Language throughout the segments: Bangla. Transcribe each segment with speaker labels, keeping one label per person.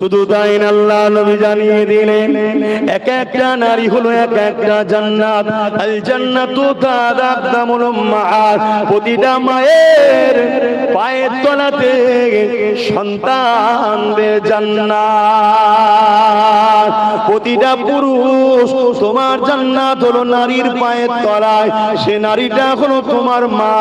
Speaker 1: শুধু তাই না, আল্লাহ নবী জানিয়ে দিলেন এক একটা নারী হলো এক একটা জান্নাত। আল জান্নাতু তাদাদামুল উম্মাহাত, প্রতিটা মায়ের পায়ের তলাতে সন্তানদের জান্নাত। প্রতিটা পুরুষ তোমার জান্নাত হলো নারীর পায়ের তলায়। সে নারীটা হলো তোমার মা।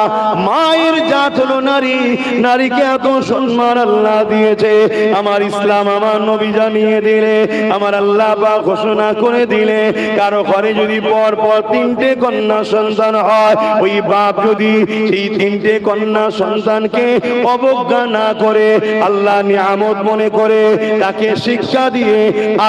Speaker 1: মায়ের জাত হলো নারী। নারীকে এত সম্মান আল্লাহ দিয়েছে। আমার ইসলাম, আমার নবী জানিয়ে দিলে, আমার আল্লাহ পাক ঘোষণা করে দিলে, কারো ঘরে যদি পর পর তিনটে কন্যা সন্তান হয়, ওই বাপ যদি সেই তিনটে কন্যা সন্তানকে অবজ্ঞা না করে, আল্লাহ নিয়ামত মনে করে, তাকে শিক্ষা দিয়ে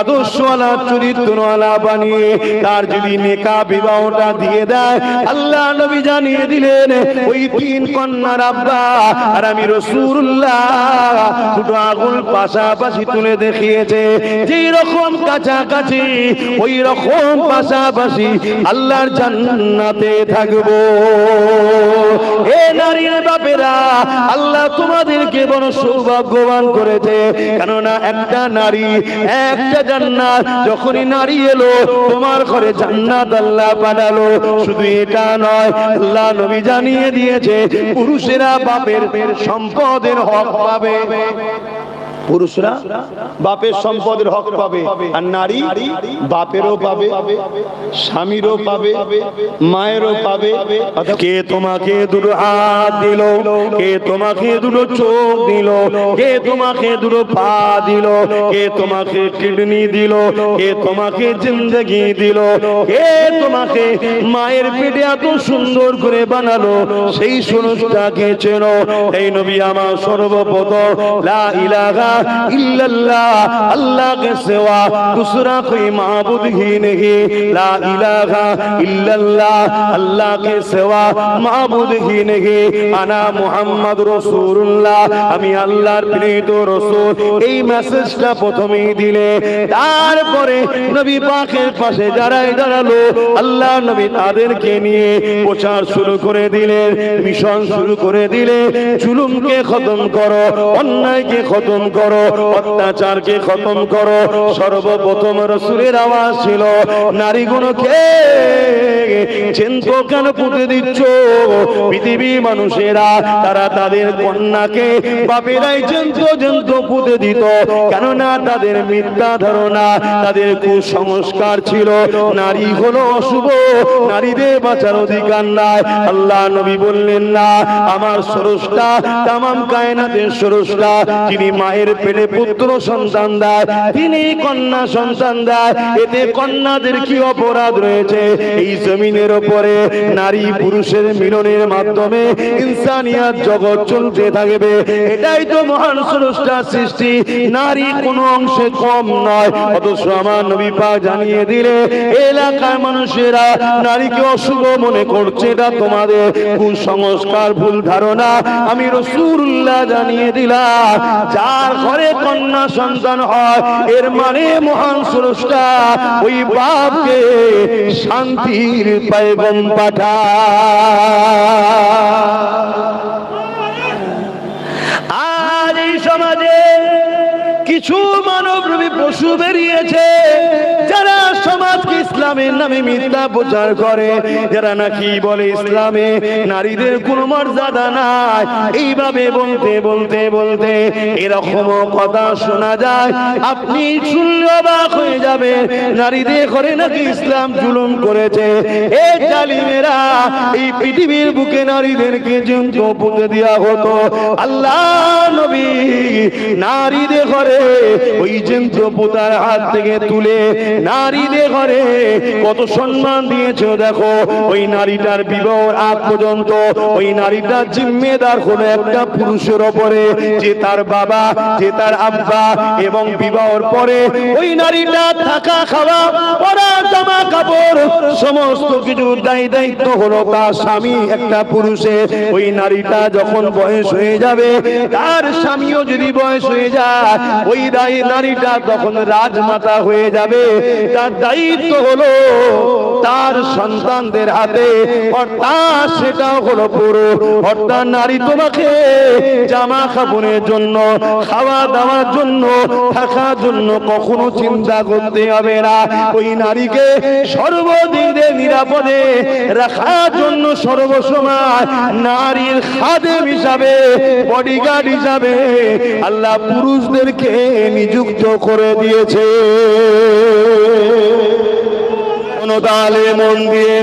Speaker 1: আদর্শওয়ালা চরিত্রওয়ালা বানিয়ে তার যদি নেকা বিবাহটা দিয়ে দেয়, আল্লাহ নবী জানিয়ে দিলেন ওই তিন কন্যার আব্বা আর আমি রাসূলুল্লাহ দুটো আগুন পাশাপাশি তুলে দেখিয়েছে। যেই রকম কাছাকাছি ওই রকম পাশাপাশি আল্লাহর জান্নাতে থাকবো। এ নারীর বাপেরা, আল্লাহ তোমাদেরকে বড় সৌভাগ্যবান করেছে। কেননা একটা নারী একটা জান্নাত। যখনই নারী এলো তোমার ঘরে জান্নাত আল্লাহ পাঠালো। শুধু এটা নয়, আল্লাহ নবী জানিয়ে দিয়েছে পুরুষেরা বাপের সম্পদের হক পাবে। পুরুষরা বাপের সম্পদের হক পাবে, আর নারী বাপেরও পাবে, স্বামীরও পাবে, মায়েরও পাবে। কে তোমাকে দুটো হাত দিল, কে তোমাকে দুটো চোখ দিল, কে তোমাকে দুটো পা দিল, কে তোমাকে কিডনি দিল, কে তোমাকে জিন্দেগি দিল, কে তোমাকে মায়ের পেটে এত সুন্দর করে বানালো, সেই সুরজটাকে চেনো। এই নবী আমার সর্বপ্রথম লা ইলাহা इल्लल्लाह, अल्लाह के सिवा दूसरा कोई माबूद ही नहीं। ला इलाहा इल्लल्लाह, अल्लाह के सिवा माबूद ही नहीं। आना मुहम्मद रसूलुल्लाह, আমি আল্লাহর প্রেরিত রাসূল। এই মেসেজটা প্রথমেই দিলে, তারপরে নবী পাকের পাশে যারাই দাঁড়ালো, আল্লাহ নবী তাদেরকে নিয়ে প্রচার শুরু করে দিলেন, মিশন শুরু করে দিলে। জুলুমকে খতম করো, অন্যায়কে খতম করো, অত্যাচারকে খতম করো। সর্বপ্রথম রাসূলের আওয়াজ ছিল, নারীগুলোকে চিনতো কেন পুঁতে দিচ্ছ? পৃথিবী মানুষেরা তারা তাদের কন্যাকে বাপেরাই চিনতো পুঁতে দিত। কেননা তাদের মিথ্যা ধারণা, তাদের কুসংস্কার ছিল নারী হলো অশুভ, নারীদের বাঁচার অধিকার নাই। আল্লাহ নবী বললেন না, আমার স্রষ্টা, তামাম কায়নাতের স্রষ্টা, যিনি মায়ের পেটে পুত্র সন্তান দেয়, তিনি কন্যা সন্তান দেয়। এতে কন্যাদের কি অপরাধ রয়েছে? এই জমিনের উপরে নারী পুরুষের মিলনের মাধ্যমে ইনসানিয়াত জগৎ চলতে থাকবে। এটাই তো মহান স্রষ্টার সৃষ্টি। নারী কোনো অংশে কম নয়। অথচ আমার নবী পাক জানিয়ে দিলে, এলাকার মানুষেরা নারীকে অশুভ মনে করছে, এটা তোমাদের কুসংস্কার, ভুল ধারণা। আমি রাসূলুল্লাহ জানিয়ে দিলাম, যার ঘরে কন্যা সন্তান হয়, এর মানে মহান স্রষ্টা ওই বাপকে শান্তির পয়গাম পাঠায়। আর এই সমাজে কিছু মানবরূপী পশু বেরিয়েছে, যারা সমাজকে ইসলামের নামে মিথ্যা প্রচার করে, যারা নাকি বলে ইসলামে নারীদের কোনো মর্যাদা নাই। এইভাবে বলতে বলতে বলতে এরকম কথা শোনা যায়, আপনি শুনলে অবাক হয়ে যাবে। নারীদের ঘরে নাকি ইসলাম জুলুম করেছে। এই জালিমেরা এই পৃথিবীর বুকে নারীদেরকে জীবন্ত পুঁতে দেওয়া হতো। আল্লাহ নবী নারীদের ঘরে ওই জীবন্ত পুতার হাত থেকে তুলে নারীদের ঘরে কত সম্মান দিয়েছে দেখো। ওই নারীটার বিবাহের আগ পর্যন্ত ওই নারীটার জিম্মেদার হলো একটা পুরুষের উপরে, যে তার বাবা, যে তার আব্বা, এবং বিবাহের পরে ওই নারীটা থাকা, খাওয়া, পরা, জামা কাপড় সমস্ত কিছু দায়িত্ব হলো তার স্বামী একটা পুরুষের। ওই নারীটা যখন বয়স হয়ে যাবে, তার স্বামীও যদি বয়স হয়ে যায়, ওই নারীটা তখন রাজমাতা হয়ে যাবে। তার দায়িত্ব হলো তার সন্তানদের হাতে, অর্থাৎ সেটা হলো পুরো, অর্থাৎ নারী তোমাকে জামা কাপড়ের জন্য, খাওয়া দাওয়ার জন্য, থাকার জন্য কখনো চিন্তা করতে হবে না। ওই নারীকে সর্বদিকে নিরাপদে রাখার জন্য সর্বসময় নারীর খাদেম হিসাবে, বডিগার্ড হিসাবে আল্লাহ পুরুষদেরকে নিযুক্ত করে দিয়েছে। তাহলে মন দিয়ে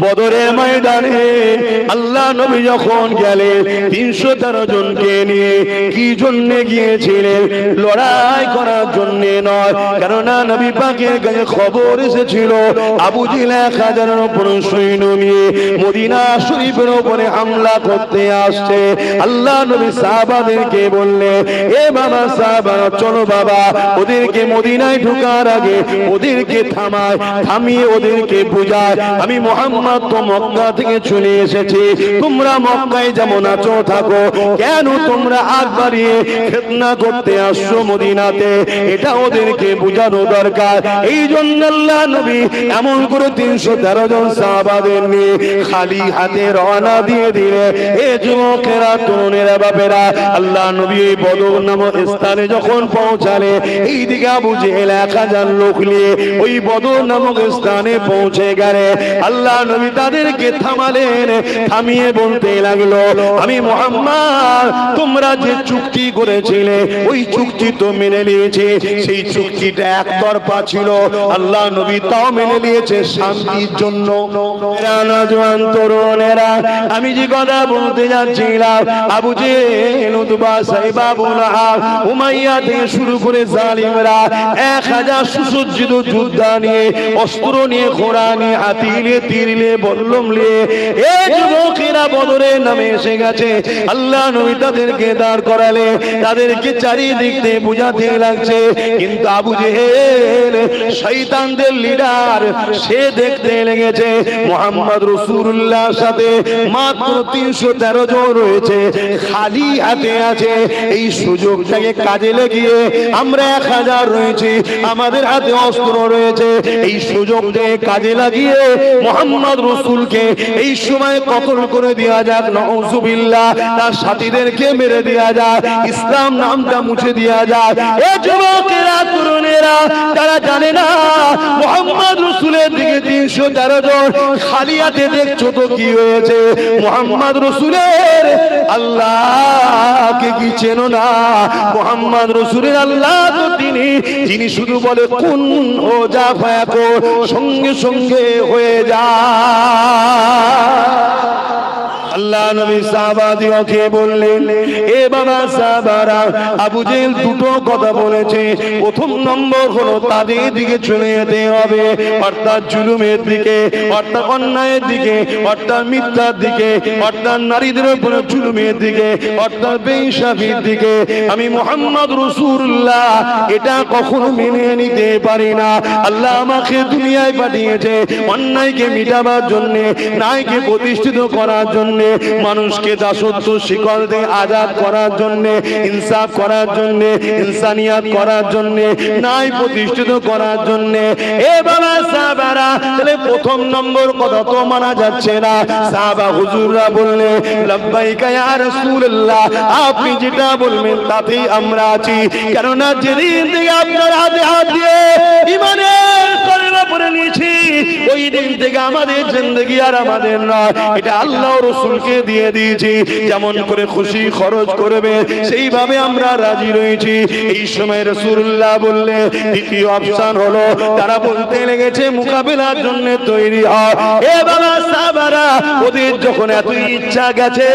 Speaker 1: বদরের ময়দানে আল্লাহ নবী যখন গেলেন 313 জনকে নিয়ে, কি জন্য গিয়েছিলেন? লড়াই করার জন্য নয়, কেননা নবী পাকের কাছে খবর এসেছিল আবু জেহেল 1000-এর উপর সৈন্য নিয়ে মদিনা শরীফের উপরে হামলা করতে আসছে। আল্লাহ নবী সাহাবাদেরকে বললেন, এ বাবা সাহাবারা, চলো বাবা, ওদেরকে মদিনায় ঢোকার আগে ওদেরকে থামিয়ে ওদেরকে বুঝায়, আমি মুহাম্মদ তো মক্কা থেকে চলে এসেছি, তোমরা মক্কায় যেমন আছো থাকো, কেন তোমরা আগ বাড়িয়ে ফিতনা করতে আসছো মদিনাতে? এটা ওদেরকে বোঝানো দরকার। এই জন্য আল্লাহ নবী এমন করে 313 জন সাহাবাদের নিয়ে খালি হাতে রওনা দিয়ে দিলে। এ যুবকেরা, তরুণেরা, বাপেরা, আল্লাহ নবী এই বদর নামক স্থানে যখন পৌঁছালে, এইদিকে আবু জেহেল 1000 লোক নিয়ে ওই বদর নামক স্থানে পৌঁছে গেলে। আল্লাহ নবী তাদেরকে থামালেন, থামিয়ে বলতে লাগলো, আমি মুহাম্মদ, তোমরা যে চুক্তি করেছিলে ওই চুক্তি তো মেনে নিয়েছে। সেই চুক্তিটা একতরফা ছিল, আল্লাহ নবী তাও মেনে নিয়েছে শান্তির জন্য। জওয়ান তরুণেরা, আমি যে কথা বলতে যাচ্ছিলাম, আবু জেহেল, উতবা, সাইবা, আবু লাহাব, উমাইয়া থেকে শুরু করে জালিমরা 1000 সুসজ্জিত যোদ্ধা নিয়ে, অস্ত্র নিয়ে, ঘোড়া নিয়ে, হাতি নিয়ে, তীর নিয়ে, বল্লম নিয়ে এই যুবকেরা বদরে নামে এসে গেছে। আল্লাহ নবী তাদেরকে দাঁড় করালে, তাদেরকে চারিদিক থেকে বুঝাতে লাগছে। কিন্তু আবু জেহেল, শয়তানদের লিডার, সে দেখতে লেগেছে মুহাম্মদ রাসূলুল্লাহর সাথে মাত্র 313 জন রয়েছে, খালি হাতে আছে। এই সুযোগটাকে কাজে লাগিয়ে আমরা 1000 রয়েছি, আমাদের হাতে অস্ত্র রয়েছে, এই সুযোগটাকে কাজে লাগিয়ে মুহাম্মদ রাসূলকে এই সময় কতল করে দেয়া যাক, নাউযুবিল্লাহ, তার সাথীদেরকে মেরে দেয়া যাক, ইসলাম নামটা মুছে দেয়া যাক। এই যুবকেরা, তরুণেরা, তারা জানে না মুহাম্মদ রাসূলের দিকে 313 জন খালি হাতে দেখছো তো কি হয়েছে? মুহাম্মদ রাসূলের আল্লাহকে কি চেনো না? মুহাম্মদ রাসূলের আল্লাহ তো যিনি শুধু বলে কুন ও যা ফায়াকুন, সঙ্গে সঙ্গে হয়ে যা। আল্লাহ নবী সাহাবাদিওকে বললেন, এ বাবা সাহাবারা, আবু জেহেল দুটো কথা বলেছে। প্রথম নম্বর হলো তাদের দিকে চলে যেতে হবে, অর্থাৎ জুলুমের দিকে, অর্থাৎ অন্যায়ের দিকে, অর্থাৎ মিথ্যার দিকে, অর্থাৎ নারীদের উপর জুলুমের দিকে, অর্থাৎ বেইনসাফির দিকে। আমি মুহাম্মদ রাসূলুল্লাহ এটা কখনো মেনে নিতে পারি না। আল্লাহ আমাকে দুনিয়ায় পাঠিয়েছে অন্যায়কে মিটাবার জন্য, ন্যায়কে প্রতিষ্ঠিত করার জন্য, মানুষকে দাসত্ব শিকল থেকে আজাদ করার জন্য, ইনসাফ করার জন্য, ইনসানিয়াত করার জন্য, ন্যায় প্রতিষ্ঠিত করার জন্য। এ বাবা সাহাবারা, তাহলে প্রথম নম্বর কথা তো মানা যাচ্ছে না। সাহাবা হুজুররা বললেন, লাব্বাইকা ইয়া রাসূলুল্লাহ, আপনি যেটা বলবেন তাতেই আমরা আছি। কেননা যেদিন থেকে আপনার হাতে হাত দিয়ে ঈমানের কলেমা পড়ে নিয়েছি, ওই দিন থেকে আমাদের জিন্দেগি আর আমাদের নয়, এটা আল্লাহ রাসূলকে দিয়ে দিয়েছি। যেমন করে খুশি খরচ করবে সেইভাবে আমরা রাজি রয়েছি। এই সময় রাসূলুল্লাহ বললেন, দ্বিতীয় অপশন হলো তারা বলতে লেগেছে মোকাবিলার জন্য তৈরি হয়। এ বাবা সাহাবারা, ওদের যখন এত ইচ্ছা গেছে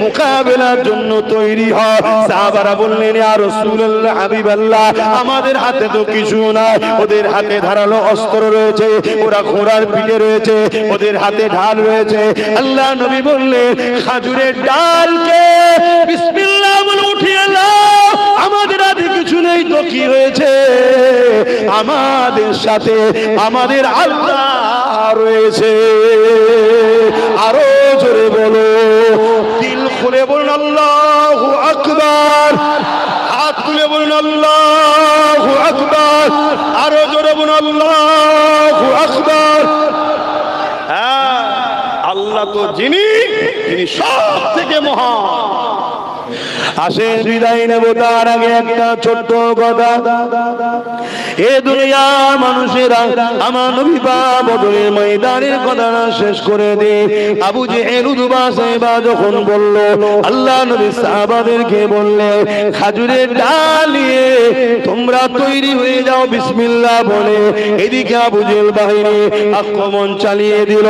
Speaker 1: মোকাবিলার জন্য তৈরি হয়, সাহাবারা বললেন, ইয়া রাসূলুল্লাহ, হাবিবাল্লাহ, আমাদের হাতে তো কিছু নাই, ওদের হাতে ধারালো অস্ত্র রয়েছে, ওরা ঘোড়ার পিঠে রয়েছে, ওদের হাতে ঢাল রয়েছে। আল্লাহ নবী বললেন, খাজুরের ডালকে বিসমিল্লাহ বলে উঠিয়ে নাও, আমাদের হাতে কিছু নেই তো কি হয়েছে? আমাদের সাথে আমাদের আল্লাহ রয়েছে। আরো জোরে বলো, দিল খুলে বলুন আল্লাহু আকবার, হাত তুলে বলুন আল্লাহু আকবার, আরো জোরে বলুন বলুন আল্লাহু আকবার। হ্যাঁ, আল্লাহ তো যিনি সব থেকে মহান। আসেন বিদায় নেব, তার আগে একটা ছোট্ট কথা। এ দুনিয়া মানুষেরা আমার নবী পাক বদরের ময়দানের কথাটা শেষ করে দে। আবু জেহেল উতবা সাহেবা যখন বলল, আল্লাহ নবী সাহাবাদেরকে বললে, খেজুরের ডাল নিয়ে তোমরা তৈরি হয়ে যাও বিসমিল্লাহ বলে। এদিকে আবু জেহেল বাহিনী আক্রমণ চালিয়ে দিল।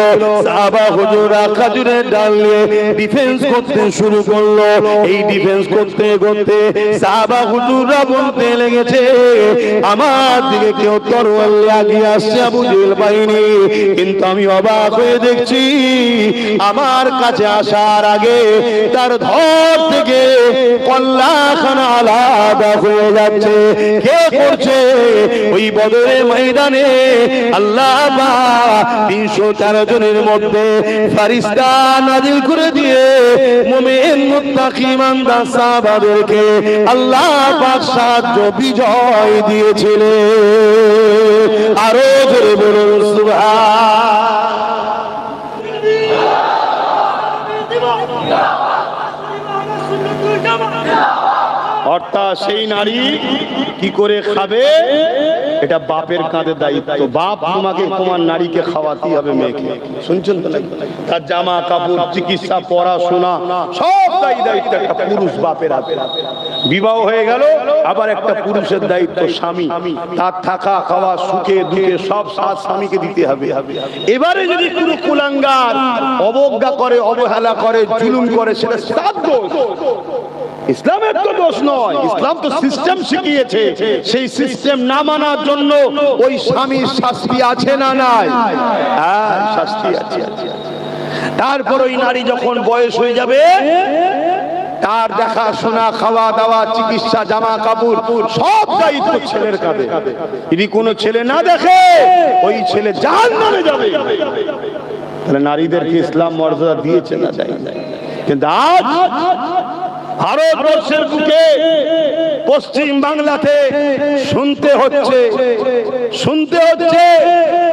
Speaker 1: সাহাবা হুজুররা খেজুরের ডাল নিয়ে ডিফেন্স করতে শুরু করলো। এই ডিফেন্স করতে করতে সাহাবা হুজুররা বলতে লেগেছে, আমার দিকে কেউ তরোয়াল লাগিয়ে আসছে আবু জেহেল বাহিনী। কিন্তু আমি অবাক হয়ে দেখছি, আমার কাছে আসার আগে তার ধর থেকে কল্লাখানা আলাদা হয়ে যাচ্ছে। কে করছে? ওই বদরের ময়দানে আল্লাহ পাক 313 জনের মধ্যে ফেরেশতা নাজিল করে দিয়ে মুমিন মুত্তাকি ইমানদার সাহাবাদেরকে আল্লাহ পাক সাহায্য বিজয় দিয়েছিলেন। আরো জোরে বলুন সুবহান। অর্থাৎ সেই নারী কি করে খাবে, এটা বাপের কাঁধে দায়িত্ব। বাপ তোমাকে তোমার নারীকে খাওয়াতেই হবে, মেয়েকে। শুনছেন তো? তার জামা কাপড়, চিকিৎসা, পড়াশোনা সব দায়িত্ব একটা পুরুষ বাপের হাতে। বিবাহ হয়ে গেল, আবার একটা পুরুষের দায়িত্ব স্বামী। তার থাকা খাওয়া সুখে দুঃখে সব সাথ স্বামীকে দিতে হবে। এবারে যদি কোনো কুলাঙ্গার অবজ্ঞা করে, অবহেলা করে, জুলুম করে, সেটা তার দোষ। ইসলামের তো দোষ নয়। ইসলাম তো সিস্টেম শিখিয়েছে। সেই সিস্টেম না মানার জন্য ওই স্বামীর শাস্তি আছে না নাই? হ্যাঁ, শাস্তি আছে। তারপর ওই নারী যখন বয়স হয়ে যাবে, তার দেখাশোনা, খাওয়া দাওয়া, চিকিৎসা, জামা কাপড় সব দায়িত্ব ছেলের কাঁধে। যদি কোনো ছেলে না দেখে, ওই ছেলে জাহান্নামে যাবে। তাহলে নারীদেরকে ইসলাম মর্যাদা দিয়েছে না দেয়? কিন্তু আজ ভারতবর্ষের বুকে পশ্চিম বাংলাতে শুনতে হচ্ছে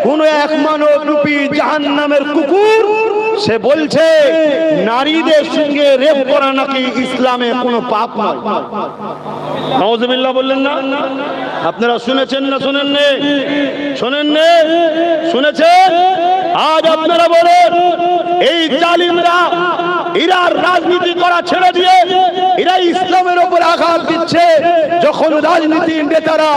Speaker 1: কোন এক মানব রূপী জাহান্নামের কুকুর সে বলছে নারীদের সঙ্গে রেপ করা নাকি ইসলামে কোনো পাপ নয়। নাউজুবিল্লাহ বললেন না? আপনারা শুনেছেন না শোনেননি? শোনেননি? শুনেছেন? আজ আপনারা বলেন, এই জালিমরা এরা রাজনীতি করা ছেড়ে দিয়ে এরা ইসলামের উপর আঘাত দিচ্ছে। যখন রাজনীতির নেতারা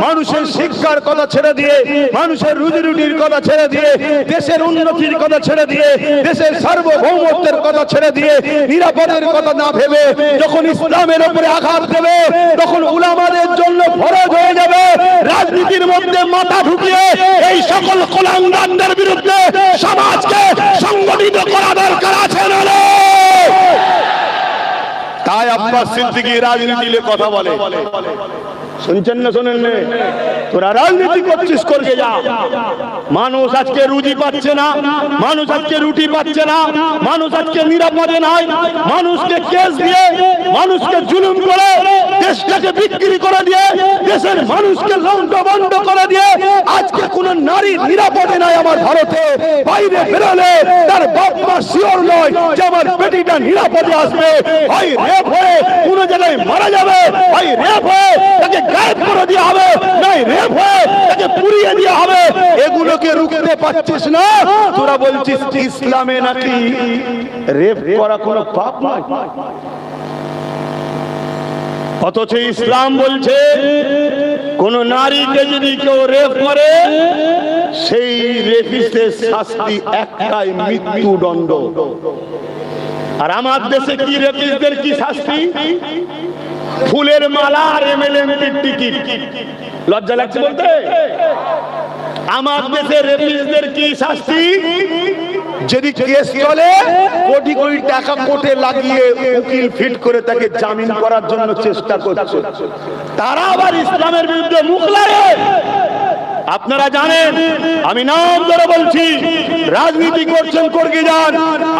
Speaker 1: মানুষের শিক্ষার কথা ছেড়ে দিয়ে, মানুষের রুজি রুটির কথা ছেড়ে দিয়ে, দেশের উন্নতির কথা ছেড়ে দিয়ে, দেশের সার্বভৌমত্বের কথা ছেড়ে দিয়ে, নিরাপদের কথা না ভেবে যখন ইসলামের উপরে আঘাত দেবে, তখন উলামাদের জন্য ফরজ হয়ে যাবে রাজনীতির মধ্যে মাথা ঢুকিয়ে এই সকল কুলাঙ্গারদের বিরুদ্ধে সমাজকে সংগঠিত করা দরকার আছে না? তাই আব্বাস সিদ্দিকী রাজনীতির কথা বলে। শুনছেন না শোনেন না? তোরা রাজনীতি করছিস, করকে যা। মানুষ আজকে রুজি পাচ্ছে না, মানুষ আজকে রুটি পাচ্ছে না, মানুষ আজকে নিরাপদে নাই। মানুষকে কেস দিয়ে, মানুষকে জুলুম করে, দেশটাকে বিক্রি করে দিয়ে, দেশের মানুষকে লন্ডভন্ড করে দিয়ে আজকে কোন নারী নিরাপদে নাই। আমার ভারতে বাইরে বেরোলে তার বাপ মা শিওর নয় যে আমার বেটিটা নিরাপদে আসবে। হয় রেপ হয়ে কোন জায়গায় মারা যাবে, হয় রেপ হয়ে তাকে গায়েব করে দেওয়া হবে, নাই রেপ হয়ে তাকে পুড়িয়ে দেওয়া হবে। এগুলোকে রুখতে পারছিস না, তোরা বলছিস ইসলামে নাকি রেপ করা কোনো পাপ নয়। অথচ ইসলাম বলছে কোন নারীকে যদি কেউ রেপ করে, সেই রেপিস্টের শাস্তি একটাই, মৃত্যুদণ্ড। আর আমার দেশে কি রেপিস্টদের কি শাস্তি? ফুলের মালা আর এমএলএমপির টিকিট। লজ্জা লাগছে বলতে? আমার দেশে রেপিস্টদের কি শাস্তি? যদি কেস চলে, কোটি কোটি টাকা কোর্টে লাগিয়ে উকিল ফিট করে তাকে জামিন করার জন্য চেষ্টা করছে। তারা আবার ইসলামের বিরুদ্ধে মুখ লাগে। আপনারা জানেন, আমি নাম ধরে বলছি, রাজনীতি করছেন করকে যান,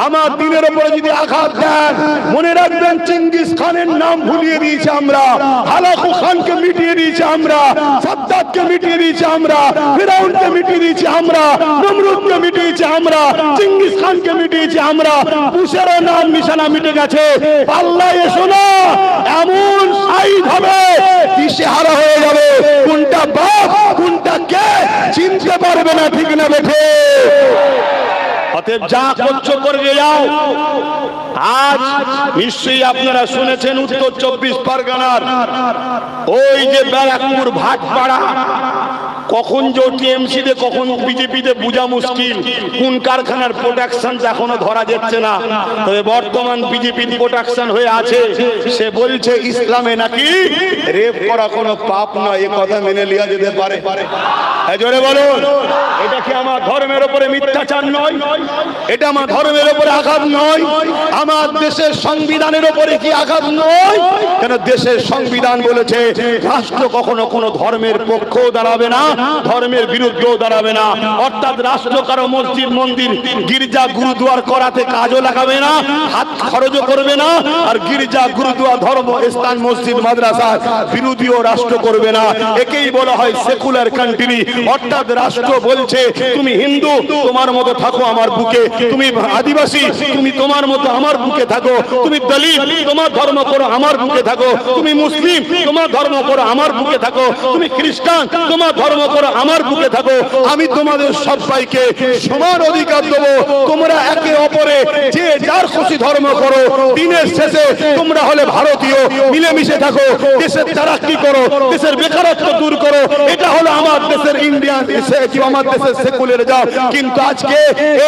Speaker 1: আমার দিনের উপরে যদি আঘাত দেন, মনে রাখবেন চেঙ্গিস খানের নাম ভুলিয়ে দিয়েছি আমরা, হালাকু খানকে মিটিয়ে দিয়েছি আমরা, সাদ্দাতকে মিটিয়ে দিয়েছি আমরা, ফিরাউনকে মিটিয়ে দিয়েছি আমরা, নমরুদকে মিটিয়েছি আমরা, চেঙ্গিস খানকে মিটিয়েছি আমরা। বুশের নাম নিশানা মিটে গেছে। পাল্লায় এসো না, এমন সাইড হবে দিশেহারা হয়ে যাবে, কোনটা বাপ কোনটা কে চিনতে পারবে না, ঠিক না বেঠে? অতএব যা করছো করে যাও। আজ নিশ্চয়ই আপনারা শুনেছেন উত্তর 24 পরগনার ওই যে ব্যারাকপুর ভাটপাড়া, কখন যে টিএমসি তে কখন বিজেপিতে বোঝা মুশকিল, কোন কারখানার প্রোডাকশন এখনো ধরা যাচ্ছে না। তবে বর্তমান বিজেপির প্রোডাকশন হয়ে আছে। সে বলছে ইসলামে নাকি রেপ করা কোনো পাপ নয়, এই কথা মেনে নেওয়া যেতে পারে? জোরে বলুন, এটা কি আমার ধর্মের উপরে মিথ্যাচার নয়? এটা আমার ধর্মের উপরে আঘাত নয়? আমার দেশের সংবিধানের উপরে কি আঘাত নয়? কেন দেশের সংবিধান বলেছে রাষ্ট্র কখনো কোনো ধর্মের পক্ষেও দাঁড়াবে না, ধর্মের বিরুদ্ধেও দাঁড়াবে না। অর্থাৎ রাষ্ট্র কারো মসজিদ মন্দির গির্জা গুরুদুয়ার করাতে কাজও লাগাবে না, হাত খরচও করবে না, আর গির্জা গুরুদুয়ার ধর্ম স্থান মসজিদ মাদ্রাসা বিরোধীও রাষ্ট্র করবে না। একেই বলা হয় সেকুলার কান্ট্রি। অর্থাৎ রাষ্ট্র বলছে তুমি হিন্দু তোমার মতো থাকো আমার বুকে, তুমি আদিবাসী তুমি তোমার মতো আমার বুকে থাকো, তুমি দলিত তোমার ধর্ম করো আমার বুকে থাকো, তুমি মুসলিম তোমার ধর্ম করো আমার বুকে থাকো, তুমি খ্রিস্টান তোমার ধর্ম করো আমার বুকে থাকো। আমি তোমাদের সবাইকে সমান অধিকার দেবো। তোমরা একে অপরে যে যার খুশি ধর্ম করো, দিনের শেষে তোমরা হলে ভারতীয়, মিলেমিশে থাকো, দেশের তারাক্কি করো, দেশের বেকারত্ব দূর করো। এটা হলো আমার দেশের ইন্ডিয়ান, আমার দেশের সেকুলার জাত। কিন্তু আজকে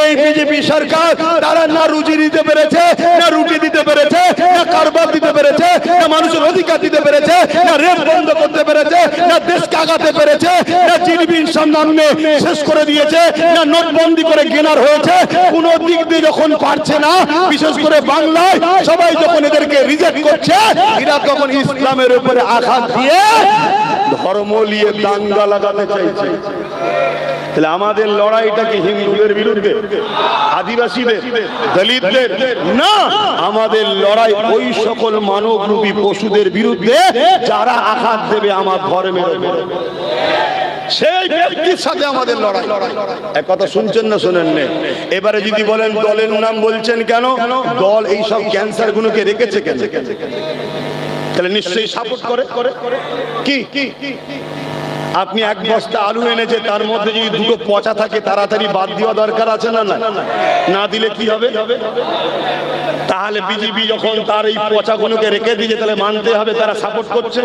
Speaker 1: এই বিজেপি সরকার তারা না রুজি দিতে পেরেছে, না রুটি দিতে পেরেছে, না কারবার দিতে পেরেছে, না মানুষের অধিকার দিতে পেরেছে, না রেপ বন্ধ করতে পেরেছে, না দেশকে আগাতে পেরেছে, না জিডিপি সামনে শেষ করে দিয়েছে, না নোটবন্দি করে গেনার হয়েছে। কোন দিক দিয়ে যখন পারছে না, বিশেষ করে বাংলায় সবাই যখন এদেরকে রিজেক্ট করছে, এরা তখন ইসলামের উপরে আঘাত দিয়ে ধর্ম নিয়ে দাঙ্গা লাগাতে চাইছে। তাহলে আমাদের লড়াইটা কি হিন্দুদের বিরুদ্ধে, আদিবাসীদের, দলিতদের? না, আমাদের লড়াই ওই সকল মানবরূপী পশুদের বিরুদ্ধে যারা আঘাত দেবে আমার ধর্মের উপরে, সেই ব্যক্তির সাথে আমাদের লড়াই। এক কথা শুনছেন না শোনেন না? এবারে যদি বলেন দলের নাম বলছেন কেন, দল এই সব ক্যান্সার গুলোকে রেখেছে কেন? তাহলে নিশ্চয়ই সাপোর্ট করে। কি আপনি এক বস্তা আলু এনেছে, তার মধ্যে যদি দুটো পচা থাকে তাড়াতাড়ি বাদ দেওয়া দরকার আছে না? না দিলে কি হবে? তাহলে বিজেপি যখন তার এই পচাগুলোকে রেখে দিয়েছে, তাহলে মানতে হবে তারা সাপোর্ট করছে।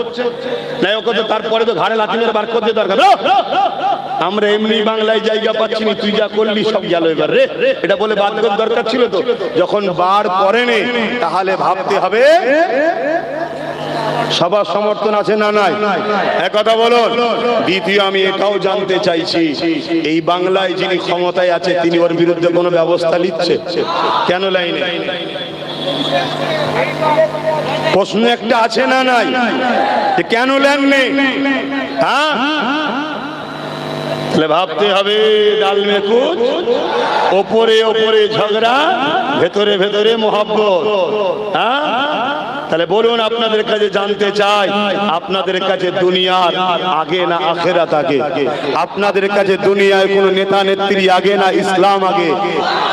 Speaker 1: না ওকে তো তারপরে তো ঘাড়ে লাথি মেরে বার করতে দরকার। আমরা এমনি বাংলায় জায়গা পাচ্ছি না, তুই যা করলি সব গেল এবার রে, এটা বলে বাদ করার দরকার ছিল তো। যখন বার করেনি তাহলে ভাবতে হবে সবার সমর্থন আছে না নাই? এক কথা বলুন। দ্বিতীয় আমি এটাও জানতে চাইছি, এই বাংলায় যিনি ক্ষমতায় আছে তিনি ওর বিরুদ্ধে কোনো ব্যবস্থা নিচ্ছে কেন? লাইনে প্রশ্ন একটা আছে না নাই? কেন নেননি? হ্যাঁ, তাহলে ভাবতে হবে ডাল মে কুচ, ওপরে ওপরে ঝগড়া, ভেতরে ভেতরে মোহাব্বত। হ্যাঁ, তাহলে বলুন, আপনাদের কাছে জানতে চাই, আপনাদের কাছে দুনিয়ার আগে না আখেরাত আগে? আপনাদের কাছে দুনিয়ায় কোন নেতা নেত্রী আগে না ইসলাম আগে?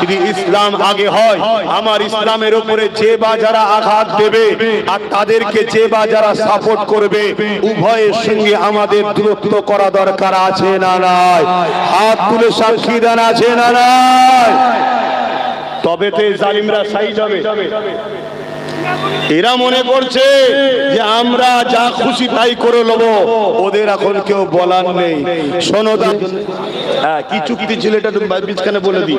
Speaker 1: যদি ইসলাম আগে হয়, আমার ইসলামের উপরে যে বা যারা আঘাত দেবে আর তাদেরকে যে বা যারা সাপোর্ট করবে, উভয়ের সঙ্গে আমাদের দূরত্ব করা দরকার আছে না নাই? হাত তুলে সাক্ষী দেন আছে না নাই? তবে তো জালিমরা সাইড হবে। এরা মনে করছে যে আমরা যা খুশি তাই করে নেব, ওদের এখন কেউ বলার নেই। শোনো, হ্যাঁ, কি চুক্তি ছিল এটা বিছখানে বলে দিই।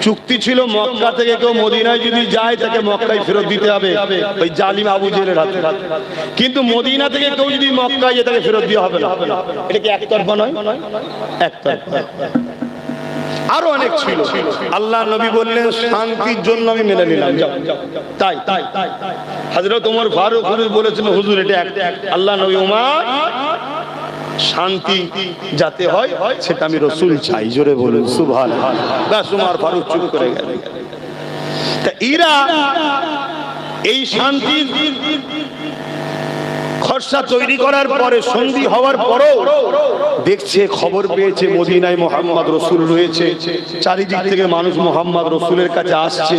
Speaker 1: চুক্তি ছিল মক্কা থেকে কেউ মদিনায় যদি যায় তাকে মক্কায় ফেরত দিতে হবে, ওই জালিম আবু জেলের হাতে। কিন্তু মদিনা থেকে কেউ যদি মক্কায় যায় তাকে ফেরত দেওয়া হবে না। এটা কি একতরফা নয়? একতরফা। আরো অনেক ছিল। আল্লাহ নবী বললেন শান্তির জন্য আমি মেনে নিলাম। তাই হযরত ওমর ফারুক বলেছেন, হুজুর এটা আল্লাহ নবী ওমর শান্তি যাতে হয় সেটা আমি রসুল চাই। জোরে বলুন সুবহানাল্লাহ। ব্যাস উমর ফারুক চুপ করে গেল। তা এরা এই শান্তি খরচা তৈরি করার পরে, সন্ধি হওয়ার পরও দেখছে, খবর পেয়েছে মদিনায় মুহাম্মদ রসুল রয়েছে, চারিদিক থেকে মানুষ মুহাম্মদ রসুলের কাছে আসছে,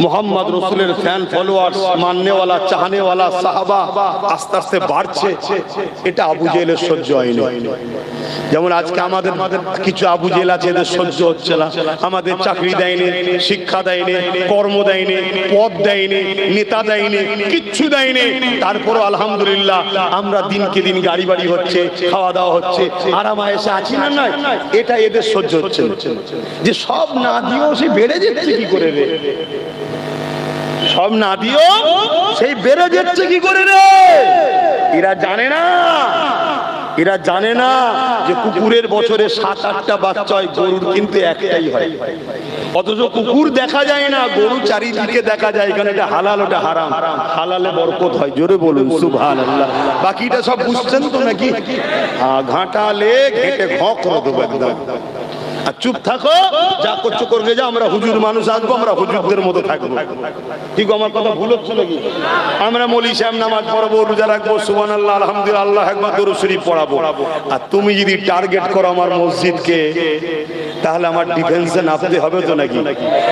Speaker 1: মুহাম্মদ রসুলের ফ্যান ফলোয়ার্স, মাননেওয়ালা, চাহনেওয়ালা সাহাবা আস্তে আস্তে বাড়ছে। এটা আবু জেহেলের সহ্য হয়নি। যেমন আজকে আমাদের কিছু আবু জেহেল আছে, এদের সহ্য হচ্ছে না, আমাদের চাকরি দেয়নি, শিক্ষা দেয়নি, কর্ম দেয়নি, পদ দেয়নি, নেতা দেয়নি, কিচ্ছু দেয়নি, তারপরও আলহামদুলিল্লাহ আমরা দিনকে দিন গাড়ি বাড়ি হচ্ছে, খাওয়া দাওয়া হচ্ছে, আরাম আয়েশে আছি না? নয়, এটা এদের সহ্য হচ্ছে যে সব না দিয়েও সে বেড়ে যাচ্ছে কি করে রে, সব না দিয়েও সেই বেড়ে যাচ্ছে কি করে রে। এরা জানে না, এরা জানে না যে কুকুরের বছরে 7-8টা বাচ্চা হয়, গরুর কিন্তু একটাই হয়। অথচ কুকুর দেখা যায় না, গরু চারিদিকে দেখা যায়। এখানে এটা হালাল, ওটা হারাম, হালালে বরকত হয়। জোরে বলুন সুবহানাল্লাহ। বাকিটা সব বুঝছেন তো নাকি? ঘাটালে ঘেটে ঘক করে দেবো একদম। আর চুপ থাকো, যা করছো করবে, যা, আমরা হুজুর মানুষ আসবো, আমরা হুজুরদের মতো থাকবো। ঠিক আমার কথা ভুল হচ্ছে নাকি? আমরা মৌলি সাহেব নামাজ পড়াবো, রোজা রাখবো, সুবহানাল্লাহ, আলহামদুলিল্লাহ, আল্লাহু আকবার, দরুদ শরীফ পড়াবো। আর তুমি যদি টার্গেট করো আমার মসজিদকে, তাহলে আমার ডিফেন্সে নামতে হবে তো নাকি?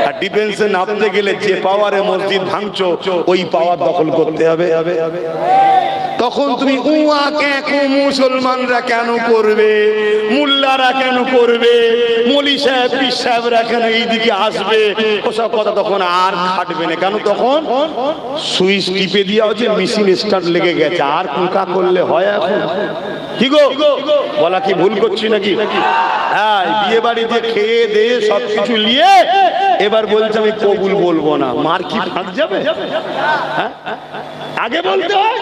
Speaker 1: আর ডিফেন্সে নামতে গেলে যে পাওয়ারে মসজিদ ভাঙছো, ওই পাওয়ার দখল করতে হবে। তখন তুমি মুসলমানরা কেন করবে, মুল্লারা কেন করবে, মৌলী সাহেব, পীর সাহেবরা কেন এইদিকে আসবে, ওসব কথা তখন আর খাটবে না। কেন? তখন সুইচ টিপে দেওয়া হচ্ছে, মেশিন স্টার্ট লেগে গেছে, আর কুকা করলে হয় এখন? কি গো বলা কি ভুল করছি নাকি? হ্যাঁ, বিয়ে বাড়িতে খেয়ে দিয়ে সবকিছু নিয়ে এবার বলছে আমি কবুল বলবো না। মার কি ফাঁক যাবে? আগে বলতে হয়,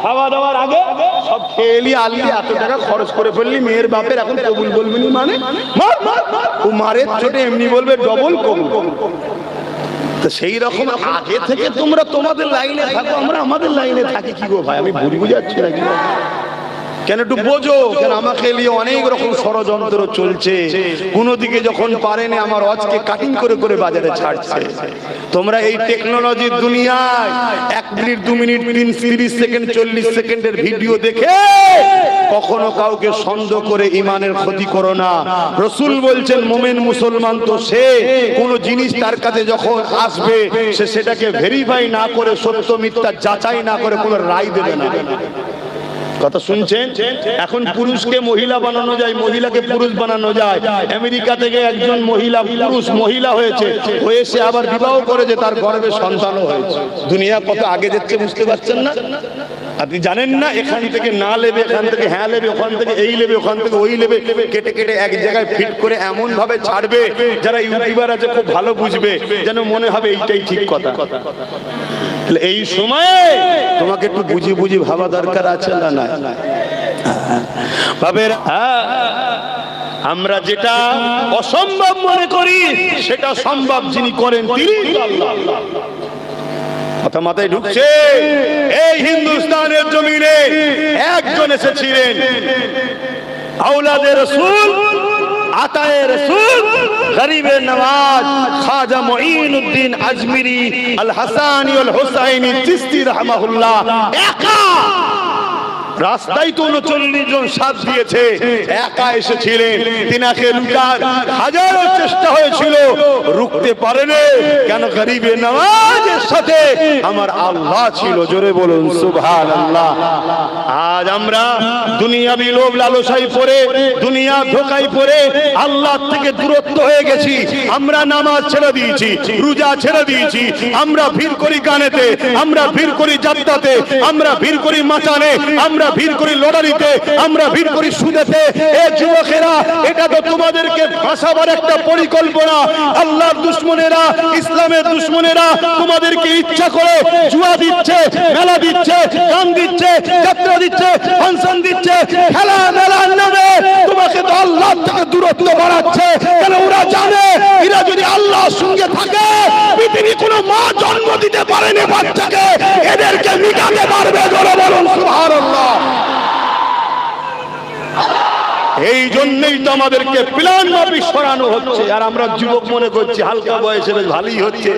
Speaker 1: খাওয়া দাওয়ার আগে সব খেয়ে নিয়ে আনলি, এত টাকা খরচ করে ফেললি মেয়ের বাপের, এখন কবুল বলবি না মানে? ও মারের চোটে এমনি বলবে ডবল কবুল। তো সেই রকম আগে থেকে তোমরা তোমাদের লাইনে থাকো, আমরা আমাদের লাইনে থাকি। কি গো ভাই, আমি ভুল বুঝাচ্ছি নাকি? কেন একটু বোঝো, কেন আমাকে নিয়ে অনেক রকম ষড়যন্ত্র চলছে। কোন দিকে যখন পারেনি আমার আজকে কাটিং করে করে বাজারে ছাড়ছে। তোমরা এই টেকনোলজির দুনিয়ায় 1 মিনিট, 2 মিনিট, 30 সেকেন্ড, 40 সেকেন্ডের ভিডিও দেখে কখনো কাউকে সন্দেহ করে ইমানের ক্ষতি করো না। রাসূল বলছেন মুমিন মুসলমান তো সে, কোন জিনিস তার কাছে যখন আসবে সে সেটাকে ভেরিফাই না করে, সত্য মিথ্যা যাচাই না করে কোনো রায় দেবে না। কথা শুনছেন? এখন পুরুষকে মহিলা বানানো যায়, মহিলাকে পুরুষ বানানো যায়। আমেরিকা থেকে একজন মহিলা, পুরুষ মহিলা হয়েছে, সে আবার বিবাহ করেছে, তার গর্ভে সন্তানও হয়েছে। দুনিয়া কত আগে যাচ্ছে বুঝতে পারছেন না? আপনি জানেন না? এখান থেকে না লেবে, এখান থেকে হ্যাঁ লেবে, ওখান থেকে এই লেবে, ওখান থেকে ওই লেবে, কেটে কেটে এক জায়গায় ফিট করে এমন ভাবে ছাড়বে, যারা ইউটিউবার আছে খুব ভালো বুঝবে, যেন মনে হবে এইটাই ঠিক কথা। এই সময়ে তোমাকে একটু বুঝি বুঝি ভাবা দরকার আছে না? না ভাবের, আমরা যেটা অসম্ভব মনে করি সেটা সম্ভব যিনি করেন তিনি আল্লাহ। কথা মাথায় ঢুকছে? এই হিন্দুস্তানের জমিনে একজন এসেছিলেন, আওলাদে রাসূল, আতায়ে রাসূল, গরিবে নওয়াজ, খাজা মুঈনুদ্দিন আজমিরি আল হাসানি ওয়াল হুসাইনি চিশতি রাহমাহুল্লাহ। একা রাস্তায় তো 39 জন সাথ দিয়েছে, একা এসেছিলেন। তিনাকে লুটার হাজারো চেষ্টা হয়েছিল, রুখতে পারেনি। কেন? গরিবে নওয়াজের সাথে আমার আল্লাহ ছিল। জোরে বলুন সুবহানাল্লাহ। আজ আমরা দুনিয়াবি লোভ লালসায় পড়ে, দুনিয়া ধোঁকায় পড়ে আল্লাহ থেকে দূরত্ব হয়ে গেছি। আমরা নামাজ ছেড়ে দিয়েছি, রোজা ছেড়ে দিয়েছি, আমরা ভিড় করি গানেতে, আমরা ভিড় করি যাত্রাতে, আমরা ভিড় করি মাচানে, আমরা ভিড় করি লটারিতে, আমরা ভিড় করি সুদেতে। এ যুবকেরা, এটা তো তোমাদেরকে ফাঁসাবার একটা পরিকল্পনা। আল্লাহর দুশমনেরা, ইসলামের দুশমনেরা তোমাদেরকে ইচ্ছা করে জুয়া দিচ্ছে, মেলা দিচ্ছে, গান দিচ্ছে, যাত্রা দিচ্ছে, ফাংশন দিচ্ছে, খেলা মেলার নামে তোমাকে তো আল্লাহ থেকে দূরত্ব বাড়াচ্ছে। কেন? ওরা জানে এরা যদি আল্লাহর সঙ্গে থাকে, পৃথিবী কোনো মা জন্ম দিতে পারেনি বাচ্চাকে, এদেরকে মিটাতে পারবে। জোরে বলুন সুবহানাল্লাহ। এই জন্যই তো আমাদেরকে প্ল্যান মাফিক সরানো হচ্ছে। আর আমরা যুবক মনে করছি হালকা বয়সে বেশ ভালোই হচ্ছে।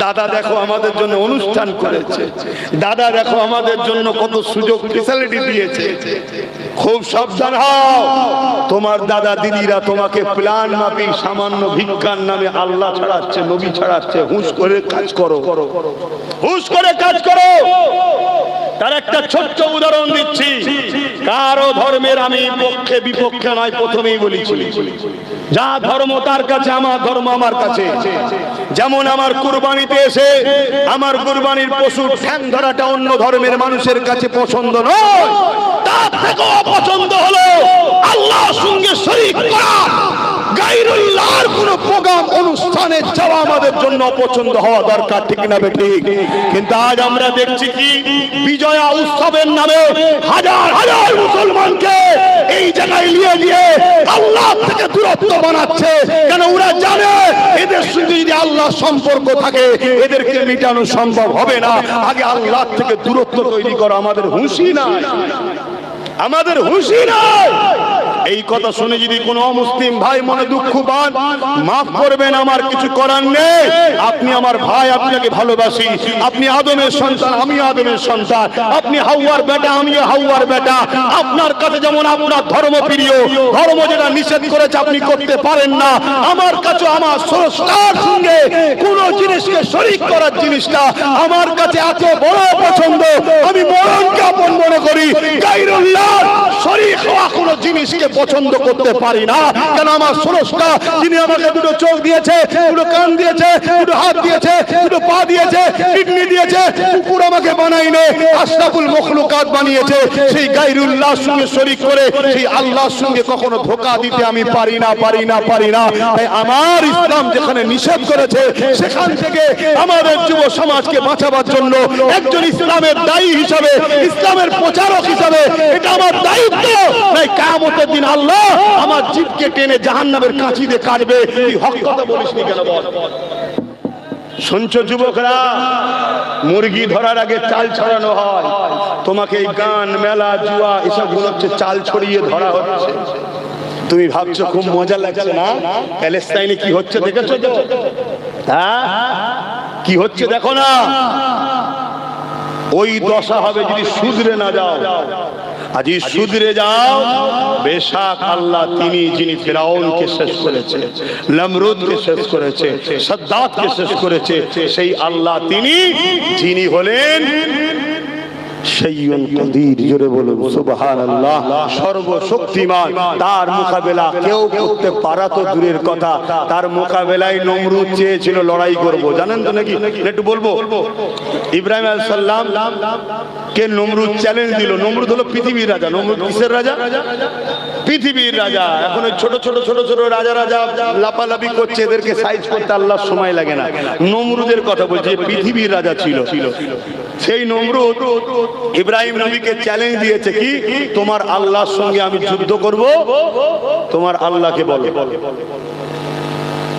Speaker 1: দাদা দেখো আমাদের জন্য অনুষ্ঠান করেছে, দাদা দেখো আমাদের জন্য কত সুযোগ ফেসিলিটি দিয়েছে। খুব সাবধান হও, তোমার দাদা দিদিরা তোমাকে প্ল্যান মাফিক সামান্য ভিক্ষার নামে আল্লাহ ছাড়াচ্ছে, নবী ছাড়াচ্ছে। হুঁশ করে কাজ করো, হুঁশ করে কাজ করো। তার একটা ছোট্ট উদাহরণ দিচ্ছি। কারো ধর্মের আমি পক্ষে বিপক্ষে নয়, প্রথমেই বলেছি যা ধর্ম তার কাছে, আমার ধর্ম আমার কাছে। যেমন আমার কুরবানিতে এসে আমার কুরবানির পশুর ঠ্যাং ধরাটা অন্য ধর্মের মানুষের কাছে পছন্দ নয়, তার থেকেও অপছন্দ হলো আল্লাহর সঙ্গে শরীক করা, গায়রুল্লাহর কোন প্রোগ্রাম অনুষ্ঠানে যাওয়া আমাদের জন্য অপছন্দ হওয়া দরকার, ঠিক না বেঠিক? কিন্তু আজ আমরা দেখছি কি বিজয়া উৎসবের নামে হাজার হাজার মুসলমানকে এই জায়গায় নিয়ে গিয়ে আল্লাহ থেকে দূরত্ব বানাচ্ছে। কেন? ওরা জানে এদের সঙ্গে যদি আল্লাহ সম্পর্ক থাকে এদেরকে মেটানো সম্ভব হবে না। আগে আল্লাহ থেকে দূরত্ব তৈরি করা আমাদের হুঁশই নাই, আমাদের হুঁশই নাই। এই কথা শুনে যদি কোনো অমুসলিম ভাই মনে দুঃখ পান, মাফ করবেন, আমার কিছু করার নেই। আপনি আমার ভাই, আপনাকে ভালোবাসি। আপনি আদমের সন্তান, আমি আদমের সন্তান। আপনি হাওয়ার বেটা, আমি হাওয়ার বেটা। আপনার কাছে যেমন আপনার ধর্ম প্রিয়, ধর্ম যেটা নিষেধ করেছে আপনি করতে পারেন না, আমার কাছে আমার স্রষ্টার সঙ্গে কোন জিনিসকে শরীক করার জিনিসটা আমার কাছে এত বড় পছন্দ, আমি মরণকে আপন মনে করি। গায়রুল্লাহ শরীক হওয়া কোন জিনিসকে পছন্দ করতে পারি না। কেন? আমার স্রষ্টা যিনি আমাকে দুটো চোখ দিয়েছে, দুটো কান দিয়েছে, দুটো হাত দিয়েছে, দুটো পা দিয়েছে, কিডনি দিয়েছে, কুকুর আমাকে বানাইনি, আশরাফুল মখলুকাত বানিয়েছে। সেই গায়রুল্লাহর সঙ্গে শরীক করে সেই আল্লাহর সঙ্গে কখনো ধোঁকা দিতে আমি পারি না, পারি না, পারি না। তাই আমার ইসলাম যেখানে নিষেধ করেছে সেখান থেকে আমাদের যুব সমাজকে বাঁচাবার জন্য একজন ইসলামের দায়ী হিসাবে, ইসলামের প্রচারক হিসাবে এটা আমার দায়িত্ব। তাই কিয়ামতের দিন আল্লাহ আমার জিভকে টেনে জাহান্নামের কাঁচি দিয়ে কাটবে। তুই হক কথা বলিসনি কেন বল? শুনছো যুবকরা, মুরগি ধরার আগে চাল ছড়ানো হয়। তোমাকে এই গান, মেলা, জুয়া এসব গুলো হচ্ছে চাল ছড়িয়ে ধরা হচ্ছে। তুমি ভাবছো খুব মজা লাগছে না? প্যালেস্টাইনে কি হচ্ছে দেখেছো তো? হ্যাঁ, কি হচ্ছে দেখো না? ওই দশা হবে যদি শুধরে না যাও। আজ শুধরে যাও, বেশাক আল্লাহ তিনি যিনি ফিরাউনকে শেষ করেছে, নমরুদকে শেষ করেছে, সাদ্দাতকে শেষ করেছে, সেই আল্লাহ তিনি যিনি হলেন শাইউন কাদির। জোরে বলুন সুবহানাল্লাহ। সর্বশক্তিমান, তার মোকাবেলা কেউ করতে পারা তো দূরের কথা, তার মোকাবেলায় নমরুদ চেয়েছিল লড়াই করব। জানেন তো নাকি? একটু বলবো। ইব্রাহিম আলাইহিস সালাম কে নমরুদ চ্যালেঞ্জ দিল। নমরুদ হলো পৃথিবীর রাজা। নমরুদ কিসের রাজা? পৃথিবীর রাজা। এখন ওই ছোট ছোট ছোট ছোট রাজা রাজা লাপালাপি করছে, এদেরকে সাইজ করতে আল্লাহর সময় লাগে না। নমরুদের কথা বলছে, পৃথিবীর রাজা ছিল। সেই নমরুদ ইব্রাহিম নবীকে চ্যালেঞ্জ দিয়েছে কি, তোমার আল্লাহর সঙ্গে আমি যুদ্ধ করব, তোমার আল্লাহকে বলো।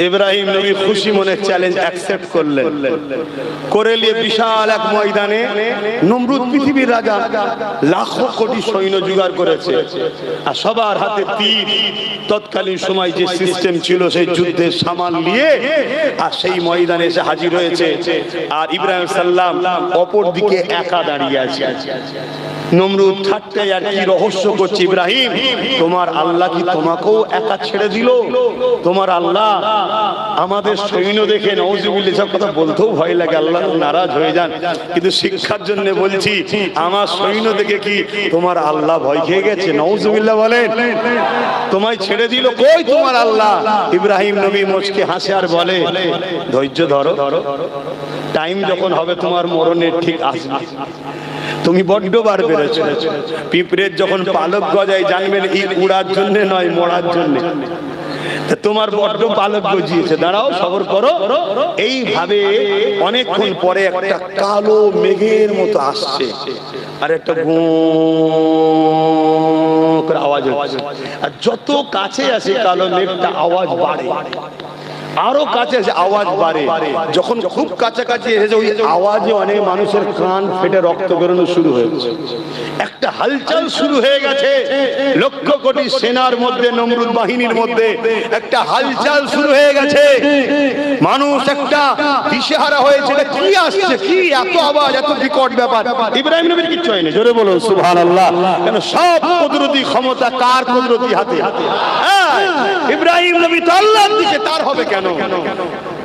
Speaker 1: ইব্রাহিম নবী খুশি মনে চ্যালেঞ্জ অ্যাকসেপ্ট করলেন। করে নিয়ে বিশাল এক ময়দানে, নমরুদ পৃথিবীর রাজা, লাখো কোটি সৈন্য জোগাড় করেছে আর সবার হাতে তীর। তৎকালীন সময় যে সিস্টেম ছিল সেই যুদ্ধের সামান নিয়ে আর সেই ময়দানে এসে হাজির হয়েছে। আর ইব্রাহিম সাল্লাম অপর দিকে একা দাঁড়িয়ে আছে। নমরুদ ঠাট্টায় আর কি রহস্য করছে, ইব্রাহিম তোমার আল্লাহ কি তোমাকেও একা ছেড়ে দিল? তোমার আল্লাহ আমাদের সৈন্য দেখে, নাউজুবিল্লাহ, সব কথা বলতেও ভয় লাগে, আল্লাহ নারাজ হয়ে যান। কিন্তু শিক্ষার জন্য বলছি, আমার সৈন্য দেখে কি তোমার আল্লাহ ভয় খেয়ে গেছে? নাউজুবিল্লাহ বলেন, তোমায় ছেড়ে দিল, কই তোমার আল্লাহ? ইব্রাহিম নবী মুচকে হাসে আর বলে, ধৈর্য ধরো, টাইম যখন হবে তোমার মরণের ঠিক আসবে। তুমি বড্ড বার বেড়েছো। পিঁপড়ের যখন পালক গজায় জানবেন এই উড়ার জন্য নয়, মরার জন্য। তোমার বড্ড পালক গজিয়েছে, দাঁড়াও, সবর করো। এইভাবে অনেকক্ষণ পরে একটা কালো মেঘের মতো আসছে আর একটা গো করে আওয়াজ হচ্ছে। আর যত কাছে আসে কালো মেঘটা আওয়াজ বাড়ে। আরো কাছে এসে আওয়াজ বাড়ে, যখন খুব কাছাকাছি এসে ওই আওয়াজে অনেক মানুষের কান ফেটে রক্ত বেরোনো শুরু হয়েছে, একটা হালচাল শুরু হয়ে গেছে লক্ষ কোটি সেনার মধ্যে, নমরুদ বাহিনীর মধ্যে একটা হালচাল শুরু হয়ে গেছে। মানুষ একটা দিশেহারা হয়েছে, কি আসছে, কি এত আওয়াজ, এত বিকট ব্যাপার। ইব্রাহিম নবীর কিচ্ছু হয়নি, জোরে বলুন সুবহানাল্লাহ। কেন সব কুদরতি ক্ষমতা কার? কুদরতি হাতে। ইব্রাহিম নবী তো আল্লাহর দিকে, তার হবে কেন?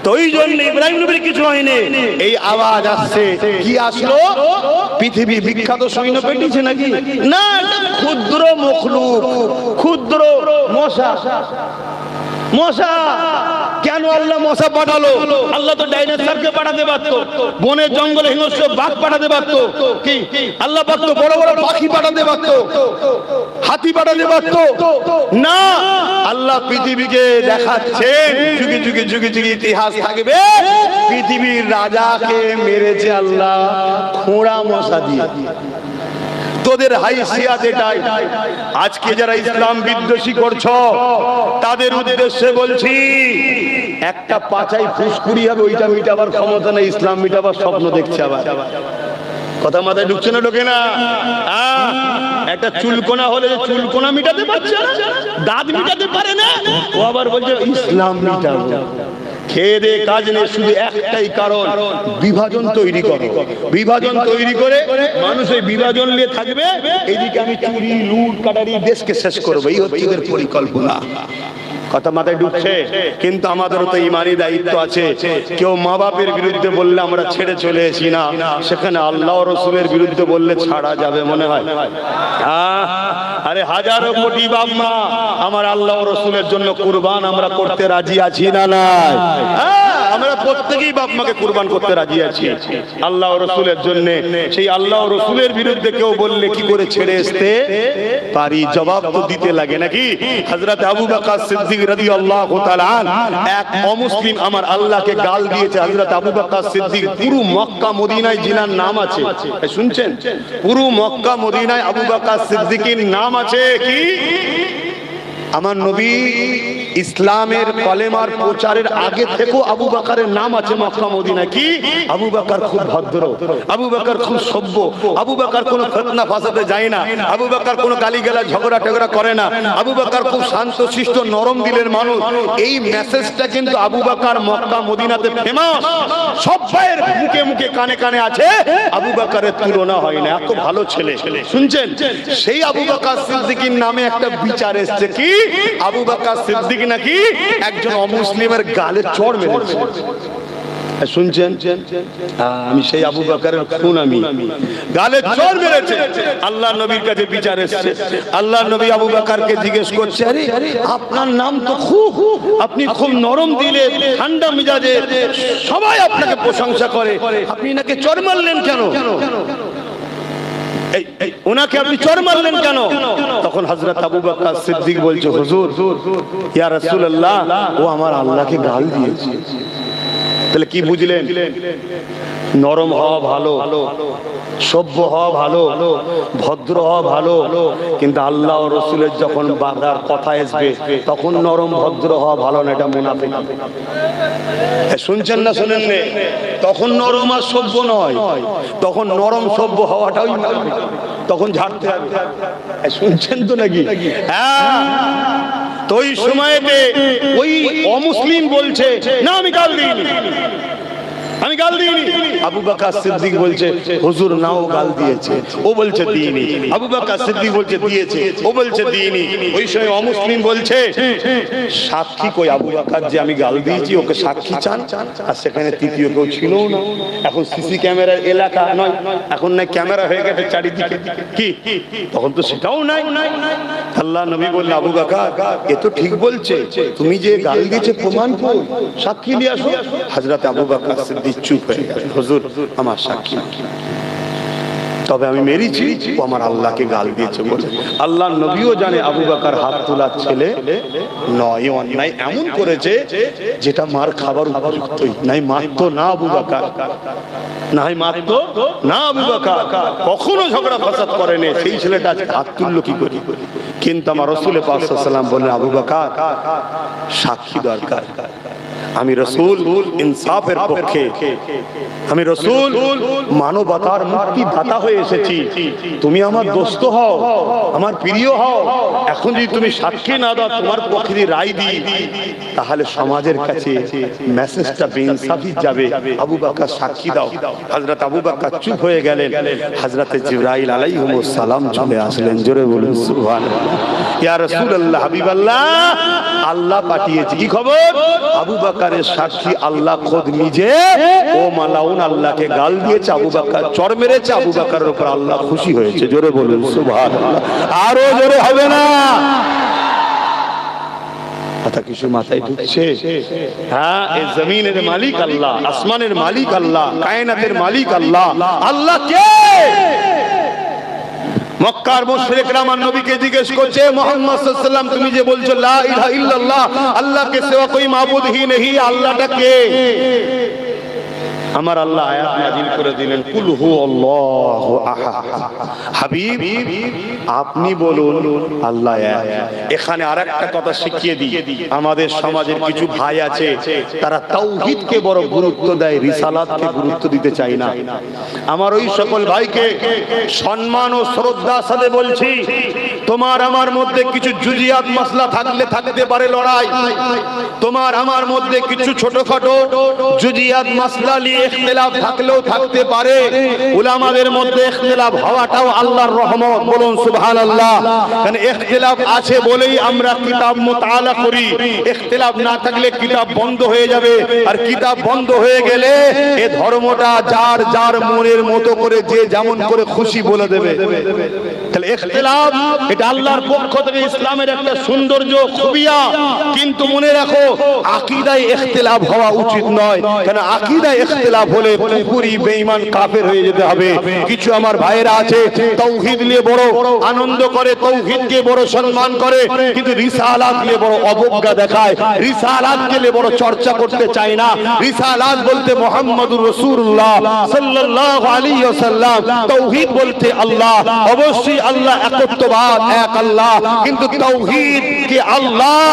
Speaker 1: তো ওই জন্য ইব্রাহিম নবীর কিছু হয়নি, এই আওয়াজ আসছে। কি আসলো? পৃথিবী বিখ্যাত সৈন্য পেটিছে নাকি? না, ক্ষুদ্র মখলুক, ক্ষুদ্র মশা। মশা কেন আল্লাহ মশা পাঠালো? আল্লাহ তো ডাইনোসরকে পাঠাতে পারতো, বনের জঙ্গলে হিংস্র বাঘ পাঠাতে পারতো, কি আল্লাহ পারতো বড় বড় পাখি পাঠাতে পারতো, হাতি পাঠাতে পারতো না। আল্লাহ পৃথিবীকে দেখাচ্ছেন, যুগে যুগে যুগে যুগে ইতিহাস থাকবে, পৃথিবীর রাজাকে মেরেছে আল্লাহ খোঁড়া মশা দিয়ে। তোদের হাইসিয়াত এটাই। আজকে যারা ইসলাম বিদ্বেষী করছো তাদের উদ্দেশ্যে বলছি, একটা পাচাই ফুসকুড়ি হবে, ওইটা মিটাবার ক্ষমতা নেই, ইসলাম মিটাবার স্বপ্ন দেখছে। আবার কথা মাথায় ঢুকছে না, ঢোকে না? একটা চুলকোনা হলে চুলকোনা মিটাতে পারছে না, দাঁত মিটাতে পারে না, ও আবার বলছে ইসলাম মিটাবো। খেয়ে দে কাজ নেই, শুধু একটাই কারণ, বিভাজন তৈরি করো। বিভাজন তৈরি করে মানুষ এই বিভাজন নিয়ে থাকবে, এইদিকে আমি চুরি লুট কাটারি দেশকে শেষ করবো, এই হচ্ছে এদের পরিকল্পনা। কথা মাথায় ঢুকছে? কিন্তু আমাদেরও তো ইমানি দায়িত্ব আছে। কেউ মা বাপের বিরুদ্ধে বললে আমরা ছেড়ে চলে এসি না, সেখানে আল্লাহ ও রসুলের বিরুদ্ধে বললে ছাড়া যাবে মনে হয়? আরে হাজারো কোটি বাপ মা আমার আল্লাহ ও রসুলের জন্য কুরবান আমরা করতে রাজি আছি না? নাই, আমরা প্রত্যেকেই বাপ মাকে কুরবান করতে রাজি আছি আল্লাহ ও রসুলের জন্য। সেই আল্লাহ ও রসুলের বিরুদ্ধে কেউ বললে কি করে ছেড়ে আসতে পারি? জবাব তো দিতে লাগে নাকি? হযরত আবু বকর সিদ্দিক রাদিয়াল্লাহু তাআলা এক অমুসলিম আমার আল্লাহকে গাল দিয়েছে। হযরত আবু বকর সিদ্দিক পুরো মক্কা মদিনায় জিনার নাম আছে, শুনছেন? পুরো মক্কা মদিনায় আবু বকর সিদ্দিকের নাম আছে। কি? আমার নবী ইসলামের কলেমার প্রচারের আগে থেকেও আবু বকরের নাম আছে মক্কা মদিনায়। কি? আবু বকর খুব ভদ্র, আবু বকর খুব সভ্য, আবু বকর কোনো ফিতনা ফাসাদে যায় না, আবু বকর কোনো গালিগালাজ ঝগড়া টগড়া করে না, আবু বকর খুব শান্তশিষ্ট নরম দিলের মানুষ। এই মেসেজটা কিন্তু আবু বকর মক্কা মদিনাতে ফেমাস, সবাই মুখে মুখে কানে কানে আছে। আবু বকরের তুলনা হয় না, এত ভালো ছেলে। শুনছেন? সেই আবু বকর সিদ্দিকের নামে একটা বিচার এসেছে। কি? আবু বকর সিদ্দিক নাকি একজন অমুসলিমের গালে চড় মেরেছে। শুনছেন? আমি সেই আবু বকরের খুন, আমি গালে চড় মেরেছে। আল্লাহ নবীর কাছে বিচার এসেছে। আল্লাহ নবী আবু বকরকে জিজ্ঞেস করছে, আরে আপনার নাম তো খুব, আপনি খুব নরম দিলে, ঠান্ডা মেজাজে, সবাই আপনাকে প্রশংসা করে, আপনি নাকি চড় মারলেন কেন? ওনাকে আপনি চড় মারলেন কেন? তখন হযরত আবু বকর সিদ্দিক বলছে, হুজুর, ইয়া রাসূলুল্লাহ, ও আমার আল্লাহকে গাল দিয়েছে। তাহলে কি বুঝলেন? নরম হওয়া ভালো, সভ্য হওয়া ভালো, ভদ্র হওয়া ভালো, কিন্তু আল্লাহ ও রসুলের যখন বাঁধার কথা আসবে তখন নরম ভদ্র হওয়া ভালো না, এটা মুনাফিক। শুনছেন না? শুনেন না? তখন নরম আর সভ্য নয়, তখন নরম সভ্য হওয়াটাই তখন ঝাড়তে হবে। শুনছেন তো নাকি? হ্যাঁ। তো ওই সময়তে ওই অমুসলিম বলছে, না আমি গাল দিইনি, আমি গাল দিইনি। আবু বকর সিদ্দিক বলছে, হুজুর না, ও গাল দিয়েছে। ও বলছে দিইনি। আবু বকর সিদ্দিক বলছে দিয়েছে, ও বলছে দিইনি। ওই সময় অমুসলিম বলছে, সাক্ষী কই? আবু বকর যে আমি গাল দিয়েছি, ওকে সাক্ষী চান। আর সেখানে তৃতীয় কেউ ছিল না। এখন সিসি ক্যামেরার এলাকা নয়, এখন না ক্যামেরা হয়ে গেছে চারিদিকে। কি? তখন তো সেটাও নাই। আল্লাহ নবী বললেন, আবু বকর এ তো ঠিক বলছে, তুমি যে গাল দিয়েছে প্রমাণ কই, সাক্ষী নিয়ে আসো। হযরত আবু বকর সিদ্দিক চুপ হয়ে গেল। হুজুর আমার সাক্ষী, তবে আমি মেরেছি, ও আমার আল্লাহকে গাল দিয়েছে বলে। আল্লাহ নবীও জানে আবু বকর হাত তোলার ছেলে নয়, অন্যায় এমন করেছে যেটা মার খাবার উপযুক্তই নাই। মারতো না আবু বকর, নাই মারতো না আবু বকর, কখনো ঝগড়া ফাসাদ করেনি। সেই ছেলেটা হাত তুললো কি করে? কিন্তু আমার রাসূল পাক সাল্লাল্লাহু আলাইহি ওয়াসাল্লাম বললেন, আবু বকর সাক্ষী দরকার। আমি রাসূল ইনসাফের পক্ষে, আমি রাসূল মানবতার মুক্তিদাতা হয়ে এসেছি। তুমি আমার দোস্ত হও, আমার প্রিয় হও। এখন যদি তুমি সাক্ষী না দাও, তোমার পক্ষে যদি রায় দিই, তাহলে সমাজের কাছে মেসেজটা বেইনসাফি যাবে। আবু বকর সাক্ষী দাও। হযরত আবু বকর চুপ হয়ে গেলেন। হযরত জিবরাইল আলাইহিস সালাম চলে আসলেন। জোরে বলুন সুবহানাল্লাহ। ইয়া রাসূলুল্লাহ, হাবিবাল্লাহ, আল্লাহ পাঠিয়েছে। কি খবর? আবু বকরের সাক্ষী আল্লাহ খোদ নিজে ও মালাউন আল্লাহকে গাল দিয়েছে, আবু বকর চর মেরেছে, আবু বকরের উপর আল্লাহ খুশি হয়েছে। জোরে বলুন সুবহানাল্লাহ। আরো জোরে হবে না? কথা কিছু মাথায় ঢুকছে? হ্যাঁ, এই জমিনের মালিক আল্লাহ, আসমানের মালিক আল্লাহ, কায়নাতের মালিক আল্লাহ। আল্লাহ কে? মক্কার মুশরিকরা আমার নবীকে জিজ্ঞেস করছে, মুহাম্মদ সাল্লাল্লাহু আলাইহি ওয়াসাল্লাম, তুমি যে বলছো লা ইলাহা ইল্লাল্লাহ, আল্লাহ কে সিवा कोई माबूद ही नहीं, আল্লাহটা কে? আমার আল্লাহ আয়াত নাযিল করে দিলেন, কুল হুয়াল্লাহু আহাদ। হাবিব, আপনি বলুন আল্লাহ এক। এখানে আরেকটা কথা শিখিয়ে দিই, আমাদের সমাজের কিছু ভাই আছে, তারা তাওহীদকে বড় গুরুত্ব দেয়, রিসালাতকে গুরুত্ব দিতে চায় না। আমার ওই সকল ভাইকে সম্মান ও শ্রদ্ধার সাথে বলছি, তোমার আমার মধ্যে কিছু জুজিয়াত মাসলা থাকতে পারে, লড়াই। তোমার আমার মধ্যে কিছু ছোটখাটো জুজিয়াত মাসলা নিয়ে ইখতিলাফ থাকলেও থাকতে পারে। উলামাদের মধ্যে ইখতিলাফ হওয়াটাও আল্লাহর রহমত। বলুন সুবহানাল্লাহ। কারণ ইখতিলাফ আছে বলেই আমরা কিতাব মুতাআলা করি। ইখতিলাফ না থাকলে কিতাব বন্ধ হয়ে যাবে, আর কিতাব বন্ধ হয়ে গেলে এই ধর্মটা যার যার মনের মতো করে যে যেমন করে খুশি বলে দেবে। তাহলে ইখতিলাফ এটা আল্লাহর পক্ষ থেকে ইসলামের একটা সৌন্দর্য, খুবিয়া। কিন্তু মনে রাখো, আকীদায় ইখতিলাফ হওয়া উচিত নয়। কারণ আকীদায় ইখতিলাফ হলে কুফরি, বেঈমান, কাফের হয়ে যেতে হবে। কিছু আমার ভাইরা আছে তাওহীদ নিয়ে বড় আনন্দ করে, তাওহীদকে বড় সম্মান করে, কিন্তু রিসালাত নিয়ে বড় অবজ্ঞা দেখায়, রিসালাতকে নিয়ে বড় চর্চা করতে চায় না। রিসালাত বলতে মুহাম্মদুর রাসূলুল্লাহ সাল্লাল্লাহু আলাইহি ওয়াসাল্লাম, তাওহীদ বলতে আল্লাহ। অবশ্যই আল্লাহ একত্ববাদ, এক আল্লাহ, কিন্তু তাওহীদ কে আল্লাহ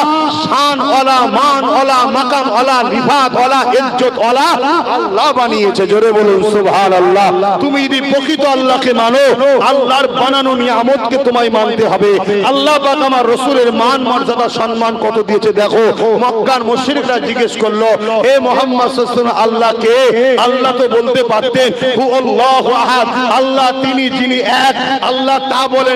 Speaker 1: শান ওয়ালা, মান ওয়ালা, মাকাম ওয়ালা, রিফাত ওয়ালা, ইজ্জত ওয়ালা আল্লাহ বানিয়েছে। জোরে বলুন সুবহানাল্লাহ। তুমি যদি প্রকৃত আল্লাহকে মানো, আল্লাহর বানানো নিয়ামতকে তোমায় মানতে হবে। আল্লাহ পাক আমার রাসূলের মান মর্যাদা সম্মান কত দিয়েছে দেখো। মক্কার মুশরিকরা জিজ্ঞেস করলো, হে মুহাম্মদ সাল্লাল্লাহু আলাইহি ওয়াসাল্লাম, আল্লাহ কে? আল্লাহ তো বলতে পারতেন হু আল্লাহু আহাদ, আল্লাহ তিনি যিনি এক, আল্লাহ তা বলেন।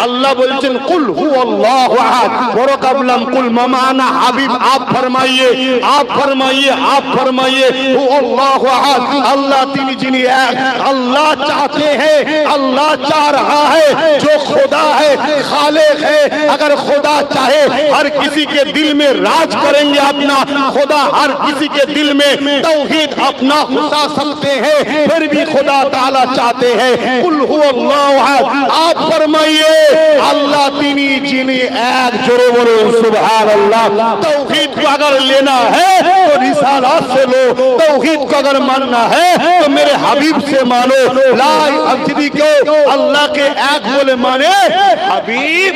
Speaker 1: अल्लाह बोलছেন कुल हु अल्लाहु अहद। बड़ो कबलम कुल ममाना हबीब आप फरमाइए, आप फरमाइए, आप फरमाइए हु अल्लाहु अहद। अल्लाह तीन जिनी एक। अल्लाह चाहते हैं, अल्लाह चाह रहा है, जो खुदा है, खालिक है। अगर खुदा चाहे हर किसी के दिल में राज करेंगे अपना खुदा, हर किसी के दिल में तौहीद अपना घुसा सकते हैं। फिर भी खुदा ताला चाहते हैं कुल हु अल्लाहु अहद। आप फरमाइए अल्लाह तीनी जिनी एक। जोरे बोलो सुभान अल्लाह। तौहीद को अगर लेना है तो रिसालत से लो, तौहीद को अगर मानना है तो मेरे हबीब से मानो। ला अब्दी को अल्लाह के एक बोले माने हबीब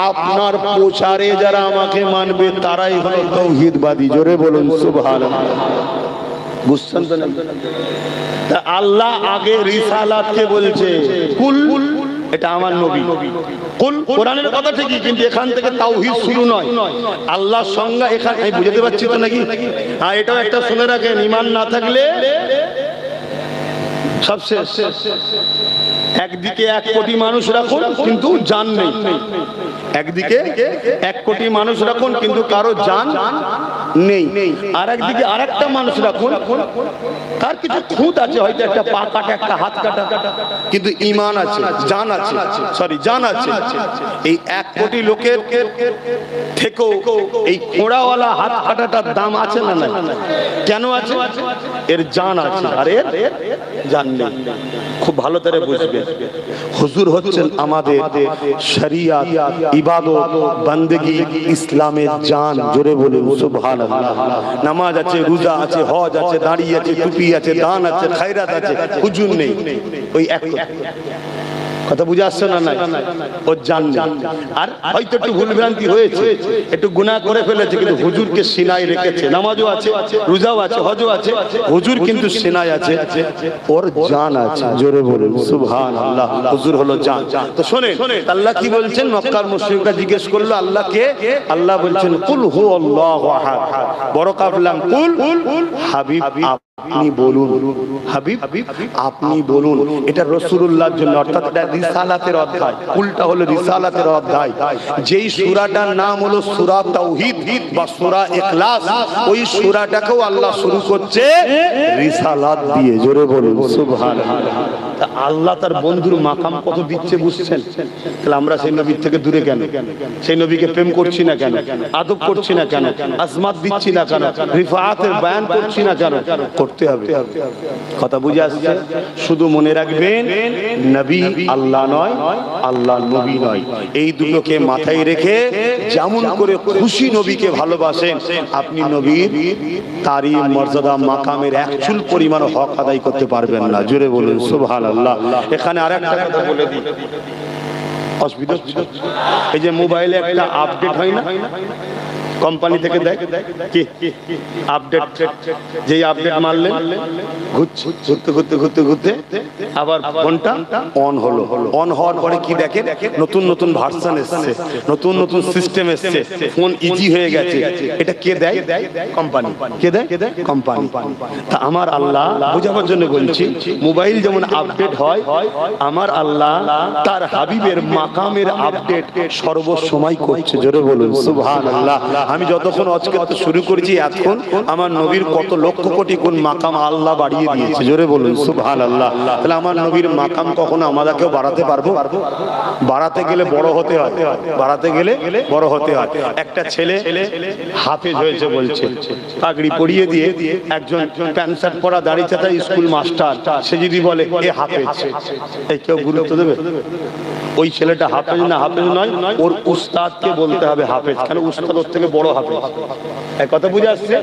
Speaker 1: আপনার প্রচারে যারা আমাকে মানবে তারাই হলো তাওহীদবাদী। জোরে বলুন সুবহানাল্লাহ। বুঝছেন তো না? তা আল্লাহ আগে রিসালাতকে বলছে কুল, এটা আমার নবী। কুল কোরআনের কথা ঠিকই, কিন্তু এখান থেকে তাওহীদ শুরু নয়। আল্লাহর সংজ্ঞা এখানে আমি বুঝাতে পারছি তো নাকি? হ্যাঁ, এটাও একটা শুনে রাখেন, ঈমান না থাকলে সব শেষ। একদিকে 1 কোটি মানুষ রাখুন কিন্তু জান নেই, একদিকে 1 কোটি মানুষ রাখুন কিন্তু কারো জান নেই, আর একদিকে আরেকটা মানুষ রাখুন তার কিছু খুঁত আছে, হয়তো একটা পা কাটা, একটা হাত কাটা, কিন্তু ঈমান আছে, জান আছে, জান আছে। এই 1 কোটি লোকের থেকেও এই খোঁড়াওয়ালা হাত কাটাটার দাম আছে না নাই? কেন আছে? এর জান আছে আর এর জান নেই। খুব ভালো করে বুঝবে। হুজুর হচ্ছেন আমাদের শরিয়াত, ইবাদত, বندگی, ইসলামের জান। জোরে বলুন সুবহানাল্লাহ। নামাজ আছে, রোজা আছে, হজ আছে, দাড়ি আছে, টুপি আছে, দান আছে, খায়রাত আছে, হুজুর নেই। ওই এক কথা বুঝে আসছে না? নাই ও জানে। আর হয়তো একটু ভুলভ্রান্তি হয়েছে, একটু গুনাহ করে ফেলেছে, কিন্তু হুজুরকে সিনায় রেখেছে, নামাজও আছে, রোজাও আছে, হজও আছে, হুজুর কিন্তু সিনায় আছে, ওর জান আছে। জোরে বলুন সুবহানাল্লাহ। হুজুর হলো জান। তো শুনেন আল্লাহ কি বলছেন, মক্কার মুশরিকরা জিজ্ঞেস করলো আল্লাহ কে? আল্লাহ বলছেন কুল হুয়াল্লাহু আহাদ। বড় কাফলাম কুল, হাবিব আপনি বলুন, হাবিব আপনি বলুন। এটা রাসূলুল্লাহর জন্য, অর্থাৎ এটা রিসালাতের অধ্যায়। কুলটা হলো রিসালাতের অধ্যায়। যেই সূরাটার নাম হলো সূরা তাওহীদ বা সূরা ইখলাস, ওই সূরাটাকেও আল্লাহ শুরু করছে রিসালাত দিয়ে। জোরে বলুন সুবহানাল্লাহ। আল্লাহ তার বন্ধুর মাকাম কত দিচ্ছে বুঝছেন? তাহলে আমরা সেই নবীর থেকে দূরে কেন? সেই নবীকে প্রেম করছি না কেন? আদব করছি না কেন? আজমাত দিচ্ছি না কেন? রিফাআতের বয়ান করছি না কেন? করতে হবে। কথা বুঝে আসছে? শুধু মনে রাখবেন, নবী আল্লাহ নয়, আল্লাহ নবী নয়। এই দুটোকে মাথায় রেখে যেমন করে খুশি নবীকে ভালোবাসেন, আপনি নবীর তারিফ, মর্যাদা, মাকামের এক চুল পরিমাণ হক আদায় করতে পারবেন না। জোরে বলুন সুবহানাল্লাহ। এখানে আরেকটা কথা বলে দিই, অসুবিধা এই যে মোবাইলে একটা আপডেট হয় না, কোম্পানি থেকে দেয় কি আপডেট, যেই আপডেট মারলেন ঘুরতে ঘুরতে ঘুরতে ঘুরতে আবার ফোনটা অন হলো। অন হওয়ার পরে কি দেখেন, নতুন নতুন ভার্সন এসছে, নতুন নতুন সিস্টেম এসছে, ফোন ইজি হয়ে গেছে। এটা কে দেয়? কোম্পানি। কে দেয়? কোম্পানি। তা আমার আল্লাহ বোঝাবার জন্য বলছি, মোবাইল যেমন আপডেট হয়, আমার আল্লাহ তার হাবিবের মাকামের আপডেট সর্বসময় করছে। জোরে বলুন সুবহানাল্লাহ। আমি যতক্ষণ আজকে শুরু করেছি, এতক্ষণ আমার নবীর কত লক্ষ কোটি গুণ মাকাম আল্লাহ বাড়িয়ে দিয়েছে। জোরে বলুন সুবহানাল্লাহ। তাহলে আমার নবীর মাকাম কখনো আমাদেরকেও বাড়াতে পারবো? বাড়াতে গেলে বড় হতে হয়, বাড়াতে গেলে বড় হতে হয়। একটা ছেলে হাফেজ হয়েছে বলছে, পাগড়ি পরিয়ে দিয়ে একজন প্যান্ট শার্ট পরা দাড়ি চাচা স্কুল মাস্টার, সে যদি বলে এ হাফেজ, এই কেউ গুরুত্ব দেবে? ওই ছেলেটা হাফেজ না হাফেজ নয়, ওর উস্তাদকে বলতে হবে হাফেজ, কারণ উস্তাদ ওর থেকে বড় হাফেজ। এই কথা বুঝে আসছে?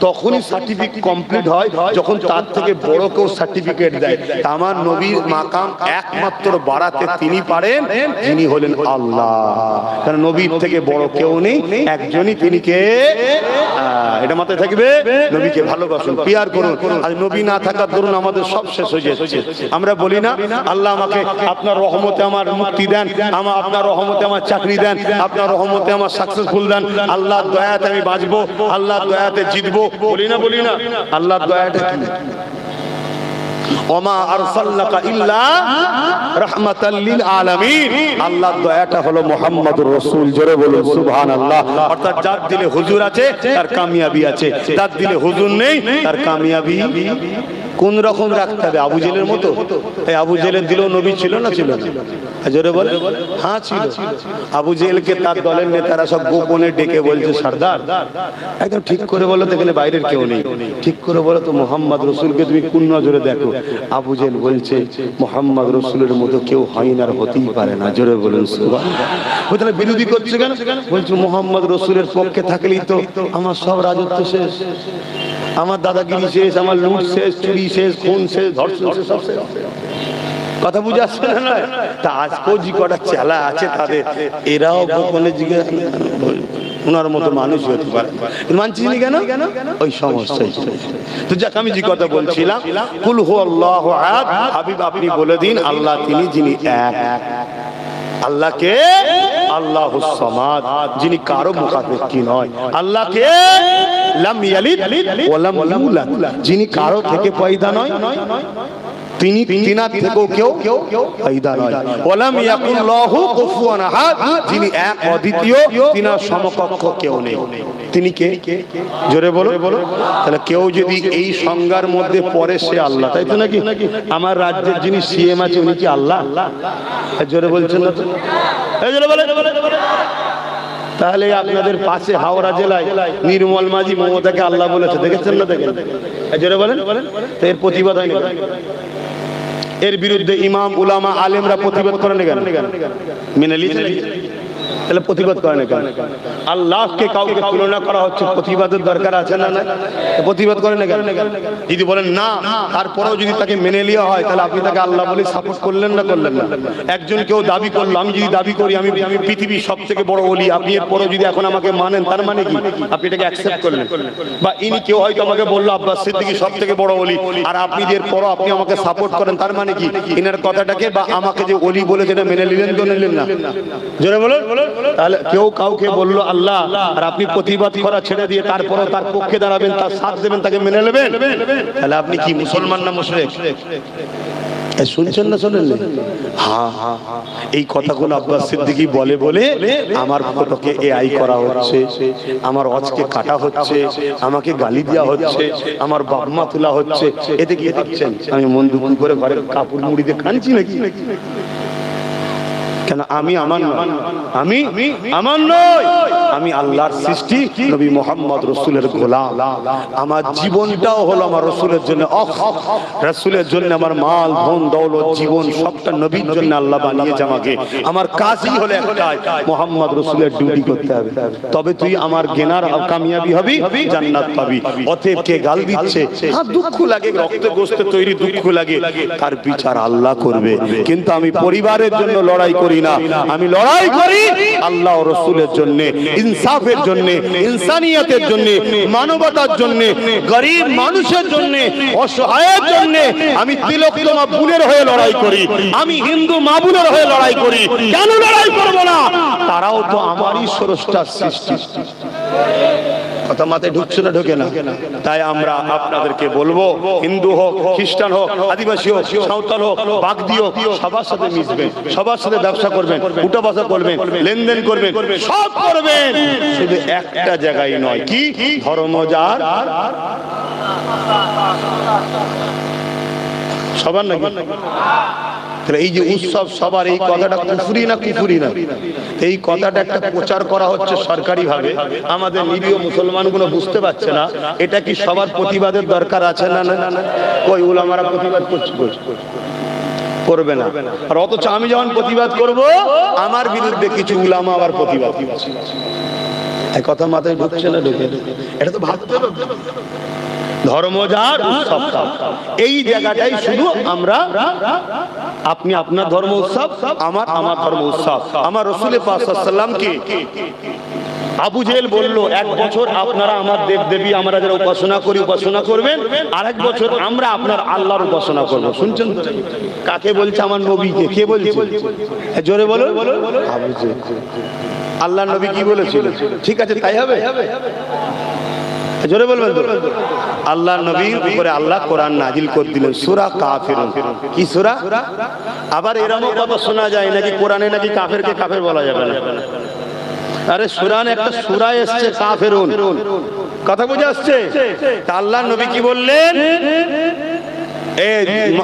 Speaker 1: তখনই সার্টিফিকেট কমপ্লিট হয় যখন তার থেকে বড় কেউ সার্টিফিকেট দেয়। আমার নবীর মাকাম একমাত্র বাড়াতে তিনি পারেন, যিনি হলেন আল্লাহ। কারণ নবীর থেকে বড় কেউ নেই, একজনই, তিনি কে? এটা মাথায় থাকবে। নবীকে ভালোবাসুন, পিয়ার করুন। আর নবী না থাকার দরুন আমাদের সব শেষ হয়ে যাচ্ছে। আমরা বলি না আল্লাহ আমাকে আপনার রহমতে আমার মুক্তি দেন, আপনার রহমতে আমার চাকরি দেন, আপনার রহমতে আমার সাকসেসফুল দেন, আল্লাহর দয়াতে আমি বাঁচবো, আল্লাহর দয়াতে জিতবো। বলি না? বলি না? আল্লাহর দয়াটা কি? ওমা আরসালনাকা ইল্লা রাহমাতাল লিল আলামিন। আল্লাহর দয়াটা হলো মুহাম্মদুর রাসূল। জোরে বলুন সুবহানাল্লাহ। অর্থাৎ যার দিলে হুজুর আছে তার কামিয়াবি আছে, যার দিলে হুজুর নেই তার কামিয়াবি কোন রকম রাখতে হবে? আবু জেলের মতো? এই আবু জেলের দিলেও নবী ছিল না? ছিল না? জোরে বলে। হ্যাঁ ছিল। আবু জেলকে তার দলের নেতারা সব গোপনে ডেকে বলছে, সর্দার একদম ঠিক করে বলো তো, এখানে বাইরের কেউ নেই, ঠিক করে বলো তো মুহাম্মদ রাসূলকে তুমি কোন নজরে দেখো? আবু জেল বলছে মুহাম্মদ রাসূলের মতো কেউ হয় না, আর হতেই পারে না। জোরে বলুন সুবহানাল্লাহ। তাহলে বিরোধী করছে কেন? বলছে মুহাম্মদ রাসূলের পক্ষে থাকলেই তো আমার সব রাজত্ব শেষ, আমার দাদাগিরি শেষ, আমার লুট শেষ, চুরি শেষ, খুন শেষ, ধর্ষণ শেষ, সব শেষ। কথা বুঝে আসছে না? তা আজকেও যে কটা চেলা আছে তাদের, এরাও গোপনে জিজ্ঞেস ওনার মতো মানুষ হতে পারে, মানছিস না কেন? ওই সমস্যাই। তো যাক, আমি যে কথা বলছিলাম, কুল হুয়াল্লাহু আহাদ। হাবিব আপনি বলে দিন আল্লাহ তিনি যিনি এক। আল্লাহকে আল্লাহুস সামাদ, যিনি কারো মুখাপেক্ষী নয়। আল্লাহকে লাম ইয়ালিদ ওয়া লাম ইউলাদ, যিনি কারো থেকে পয়দা নয়, তিনি তিনার থেকেও কেউ পয়দা নয়। ওয়ালাম ইয়াকুল লাহু কুফুয়ান আহাদ, যিনি এক অদ্বিতীয়, তিনার সমকক্ষ কেউ নেই। তিনি কে? জোরে বলো। তাহলে কেউ যদি এই সংজ্ঞার মধ্যে পড়ে, সে আল্লাহ, তাই তো নাকি? আমার রাজ্যের যিনি সিএম আছে উনি কি আল্লাহ? জোরে বলছেন না তো? এই জোরে বলে। তাহলে আপনাদের পাশে হাওড়া জেলায় নির্মল মাঝি মমতাকে আল্লাহ বলেছে, দেখেছেন না? দেখেন। জোরে বলেন। তো এর প্রতিবাদ হয় না? এর বিরুদ্ধে ইমাম, উলামা, আলেমরা প্রতিবাদ করেন কেন? মেনে নিয়েছেন? তাহলে প্রতিবাদ করে না কেন? আল্লাহকে কাউকে তুলনা করা হচ্ছে, প্রতিবাদের দরকার আছে না? না, প্রতিবাদ করে না কেন? যদি বলেন না, তারপরেও যদি তাকে মেনে নেওয়া হয়, তাহলে আপনি তাকে আল্লাহ বলে সাপোর্ট করলেন না করলেন না? একজন কেউ দাবি করলো, আমি যদি দাবি করি আমি পৃথিবীর সব থেকে বড় ওলি, আপনি এরপরেও যদি এখন আমাকে মানেন, তার মানে কি আপনি এটাকে অ্যাকসেপ্ট করলেন? বা ইনি কেউ হয়তো আমাকে বললো আব্বাস সিদ্দিকী সব থেকে বড় ওলি, আর আপনি এরপরও আপনি আমাকে সাপোর্ট করেন, তার মানে কি ইনার কথাটাকে বা আমাকে যে ওলি বলে যেটা মেনে নিলেন তো নিলেন না? জোরে বলুন। তাহলে কেউ কাউকে বললো আল্লাহ, আর আপনি প্রতিবাদ করা ছেড়ে দিয়ে তারপরও তার পক্ষে দাঁড়াবেন, তার সাথ দেবেন, তাকে মেনে নেবেন, তাহলে আপনি কি মুসলমান না মুশরিক? শুনছেন না শোনেন? হ্যাঁ হ্যাঁ, এই কথাগুলো আব্বাস সিদ্দিকী বলে বলে আমার ফটোকে এআই করা হচ্ছে, আমার অজকে কাটা হচ্ছে, আমাকে গালি দেওয়া হচ্ছে, আমার বাপমা তোলা হচ্ছে। এতে কি ভাবছেন আমি মন দুঃখ করে ঘরে কাপড় মুড়ি দিয়ে কাঁদছি নাকি? কেন? আমি আমার নয়, আমি আমার নয়, আমি আল্লাহর সৃষ্টি, নবী মুহাম্মদ রাসূলের গোলাম। আমার জীবনটাও হলো আমার রাসূলের জন্য, রাসূলের জন্য আমার মাল ধন দৌলত জীবন সবটা নবীর জন্য আল্লাহ বানিয়েছে আমাকে। আমার কাজই হলো একটাই, মুহাম্মদ রাসূলের ডিউটি করতে হবে, তবে তুই আমার গেনার কামিয়াবি হবি, জান্নাত পাবি। অতএব কে গাল দিচ্ছে, হ্যাঁ দুঃখ লাগে, রক্তে গোশতে তৈরি দুঃখ লাগে, তার বিচার আল্লাহ করবে। কিন্তু আমি পরিবারের জন্য লড়াই করি না, আমি লড়াই করি আল্লাহ ও রাসূলের জন্য, ইনসাফের জন্য, ইনসানিয়তের জন্য, মানবতার জন্য, গরিব মানুষের জন্য, অসহায়ের জন্য। আমি তিলকতমা বোনের হয়ে লড়াই করি, আমি হিন্দু মা বোনের হয়ে লড়াই করি। কেন লড়াই করব না? তারাও তো আমারই স্রষ্টার সৃষ্টি। কথা মাথায় ঢুকছে না? ঢোকে না? তাই আমরা আপনাদেরকে বলবো, হিন্দু হোক, খ্রিস্টান হোক, আদিবাসী হোক, সাঁওতাল হোক, বাগদি হোক, সবার সাথে মিশবেন, সবার সাথে ব্যবসা করবেন, উঠা বসা করবেন, লেনদেন করবেন, সব করবেন, শুধু একটা জায়গায় নয়। কি? ধর্ম যার সবার নাকি? তাহলে এই যে উৎসব সবার, এই কথাটা কুফরি না কুফরি না? এই কথাটা একটা প্রচার করা হচ্ছে সরকারি ভাবে, আমাদের নিরীহ মুসলমানগুলো বুঝতে পারছে না। এটা কি সবার প্রতিবাদের দরকার আছে না? না, ওই উলামারা প্রতিবাদ করবে না, আর অথচ আমি যখন প্রতিবাদ করব, আমার বিরুদ্ধে কিছু উলামা আবার প্রতিবাদ করছে। এই কথা মাথায় ঢুকছে না? ঢুকে? এটা তো ভাবতে হবে। ধর্ম যার উৎসব তার, এই জায়গাটাই শুধু আমরা, আপনি আপনার ধর্ম উৎসব, আমার ধর্ম উৎসব। আমার রাসূল পাক সাল্লাল্লাহু আলাইহি ওয়াসাল্লামকে আবু জেহেল বলল, এক বছর আপনারা আমার দেব দেবী আমরা যারা উপাসনা করি উপাসনা করবেন, আরেক বছর আমরা আপনার আল্লাহর উপাসনা করব। শুনছেন কাকে বলছে? আমার নবীকে। কে বলছে? জোরে বলো। আবু জেহেল। আল্লাহর নবী কি বলেছিল? ঠিক আছে, তাই হবে। জোরে বলবেন। আল্লাহর নবীর উপরে আল্লাহ কোরআন নাজিল করে দিলেন, সূরা কাফিরুন। কি সূরা? আবার এরকম কথা শোনা যায় নাকি কোরআনে নাকি কাফেরকে কাফের বলা যাবে না? আরে কোরআনে একটা সূরা এসেছে কাফিরুন, কথা বুঝে আসছে? তা আল্লাহর নবী কি বললেন?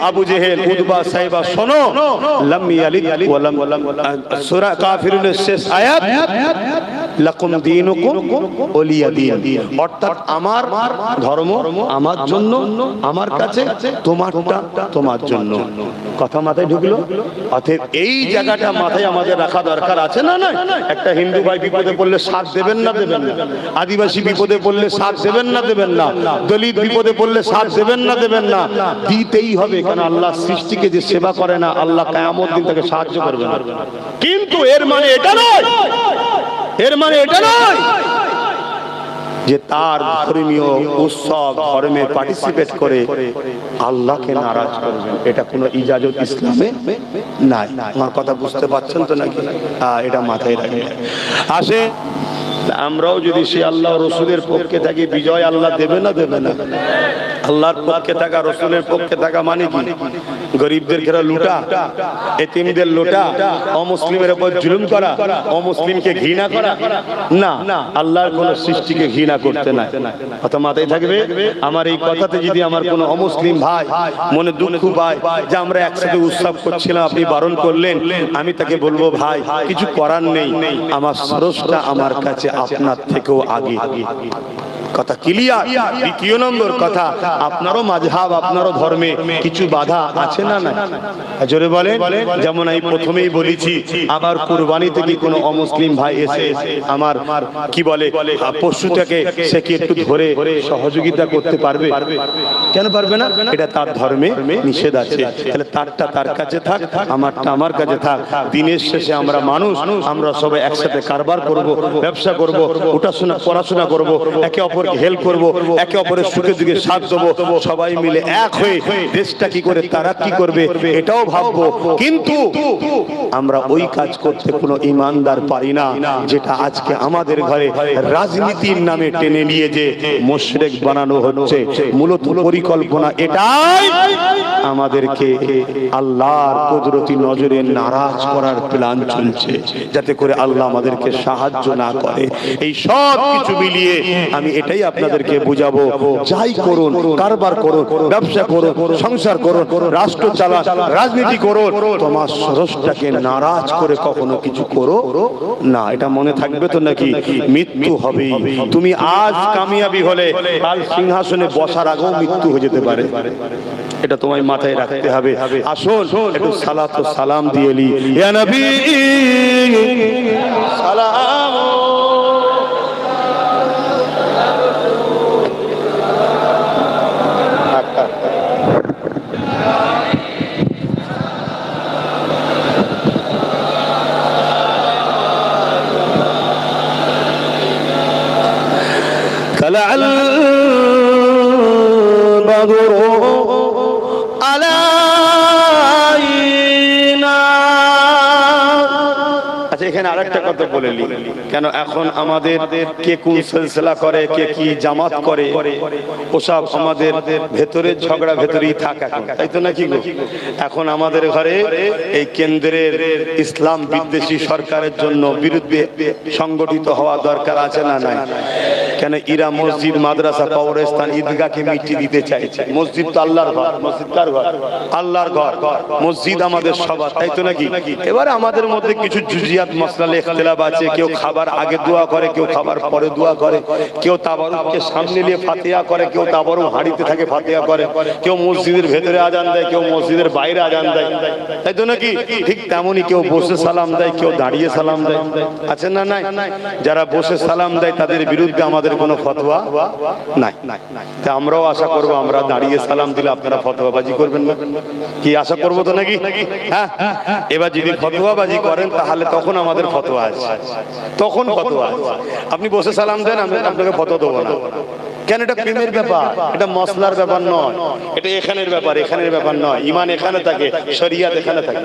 Speaker 1: আবু জেহেল, উতবা, সাইবা, শোনো, লাম ইয়ালিদ ওয়া লাম, সূরা কাফিরুনের শেষ আয়াত, লাকুম দীনুকুম ওয়ালিয়া দীন, অর্থাৎ আমার ধর্ম আমার জন্য, আমার কাছে, তোমারটা তোমার জন্য। কথা মাথায় ঢুকলো? অতএব এই জায়গাটা মাথায় আমাদের রাখা দরকার আছে না? না, একটা হিন্দু ভাই বিপদে পড়লে সাথ দেবেন না দেবেন না? আদিবাসী বিপদে পড়লে সাথ দেবেন না দেবেন না? দলিত বিপদে পড়লে সাথ দেবেন না দেবেন না? দিতেই হবে, কারণ আল্লাহ সৃষ্টিকে যে সেবা করে না, আল্লাহ কিয়ামত দিন তাকে সাহায্য করবে না। কিন্তু এর মানে এটা নয়, এর মানে এটা নয় যে তার ধর্মীয় উৎসব ধর্মে পার্টিসিপেট করে আল্লাহকে নারাজ করবেন। এটা কোনো ইজাজত ইসলামে নাই। আমার কথা বুঝতে পারছেন তো নাকি? এটা মাথায় রাখবেন। আসে আমরাও যদি সে আল্লাহ রসুলের পক্ষে থাকি, বিজয় আল্লাহ দেবে না দেবে না? আল্লাহর পক্ষে থাকা, রসুলের পক্ষে থাকা মানে কি? গরিবদের ঘেরা লুটা, এতিমদের লুটা, অমুসলিমের উপর জুলুম করা, অমুসলিমকে ঘৃণা করা না, আল্লাহর কোন সৃষ্টিকে ঘৃণা করতে না। কথা মাথায় থাকবে। আমার এই কথাতে যদি আমার কোন অমুসলিম ভাই মনে দুঃখ পায় যে আমরা একসাথে উৎসব করছিলাম, আপনি বারণ করলেন, আমি তাকে বলবো, ভাই কিছু করার নেই, আমার স্রষ্টা আমার কাছে আপনার থেকেও আগে। কথা ক্লিয়ার? দ্বিতীয় নম্বর কথা, আপনারও মাযহাব, আপনারও ধর্মে কিছু বাধা আছে আছে না না? জোরে বলেন। যেমন আমি প্রথমেই বলেছি, আবার কুরবানি থেকে কোনো অমুসলিম ভাই এসে আমার কি বলে পশুটাকে সে কি একটু ধরে সহযোগিতা করতে পারবে? কেন পারবে না? এটা তার ধর্মে নিষেধ আছে। তাহলে তারটা তার কাছে থাক, আমারটা আমার কাছে থাক। দিনের শেষে আমরা মানুষ, আমরা সবাই একসাথে কারবার করব, ব্যবসা করব, উঠাশোনা পড়াশোনা করব, একে অপরকে হেল্প করব, একে অপরের সুখে দুঃখে সাথ দেবো, সবাই মিলে এক হয়ে দেশটা কি করে তারাক্কি করবে এটাও ভাববো। কিন্তু আমরা ওই কাজ করতে কোনো ইমানদার পারি না, যেটা আজকে আমাদের ঘরে রাজনীতির নামে টেনে নিয়ে যে মুশরিক বানানো হচ্ছে। মূলত পরিকল্পনা এটাই, আমাদেরকে আল্লাহর কুদরতি নজরে নারাজ করার প্ল্যান চলছে, যাতে করে আল্লাহ আমাদেরকে সাহায্য না করে। এই সব কিছু মিলিয়ে আমি এটাই আপনাদেরকে বুঝাবো, যাই করুন, কারবার করুন, ব্যবসা করুন, সংসার করুন, রাষ্ট্র চালান, রাজনীতি করুন, তোমার স্রষ্টাকে নারাজ করে কখনো কিছু করো না। এটা মনে থাকবে তো নাকি? মৃত্যু হবে। তুমি আজ কামিয়াবি হলে কাল সিংহাসনে বসার আগেও মৃত্যু হয়ে যেতে পারে। এটা তোমায় মাথায় রাখতে হবে। আসুন একটু সালাত ও সালাম দিয়ে নি। ইয়া নবী সালাম। طلع البدر علينا। আচ্ছা, এখানে আরেকটা কথা বলে নি কেন, এখন আমাদের কে কোন সিলসিলা করে, কে কি জামাত করে, ওসব আমাদের ভেতরের ঝগড়া ভেতরেই থাকা, তাই তো নাকি? এখন আমাদের ঘরে এই কেন্দ্রের ইসলাম বিদ্বেষী সরকারের জন্য বিরুদ্ধে সংগঠিত হওয়া দরকার আছে না নাই? কেন ইরা মসজিদ, মাদ্রাসা, কবরস্থান, ঈদগাহকে মিটিয়ে দিতে চাইছে। মসজিদ তো আল্লাহর ঘর, মসজিদ কার ঘর? আল্লাহর ঘর। মসজিদ আমাদের সবার, তাই তো নাকি? এবারে আমাদের মধ্যে কিছু জুজিয়াত মাসলা ইখতিলাফ আছে। কেউ খাবার আগে দোয়া করে, কেউ খাবার পরে দোয়া করে, কেউ তাবারুককে সামনে নিয়ে ফাতিহা করে, কেউ তাবারুক হাঁড়িতে থাকে ফাতিহা করে, কেউ মসজিদের ভেতরে আজান দেয়, কেউ মসজিদের বাইরে আজান দেয়, তাই তো নাকি? ঠিক তেমনই কেউ বসে সালাম দেয়, কেউ দাঁড়িয়ে সালাম দেয়, আছে না নাই? যারা বসে সালাম দেয় তাদের বিরুদ্ধে আমাদের কোনো ফতোয়া নাই। তা আমরাও আশা করব, আমরা দাঁড়িয়ে সালাম দিলে আপনারা ফতোয়াবাজি করবেন না, কি আশা করবো তো নাকি? হ্যাঁ, এবার যদি ফতোয়াবাজি করেন তাহলে তখন আমাদের ফতোয়া আছে, তখন ফতোয়া আছে। আপনি বসে সালাম দেন, আমি আপনাকে ফতোয়া দেবো না। কেন? এটা প্রেমের ব্যাপার, এটা মসলার ব্যাপার নয়, এটা এখানের ব্যাপার, এখানের ব্যাপার নয়। ঈমান এখানে থাকে, শরিয়াত এখানে থাকে।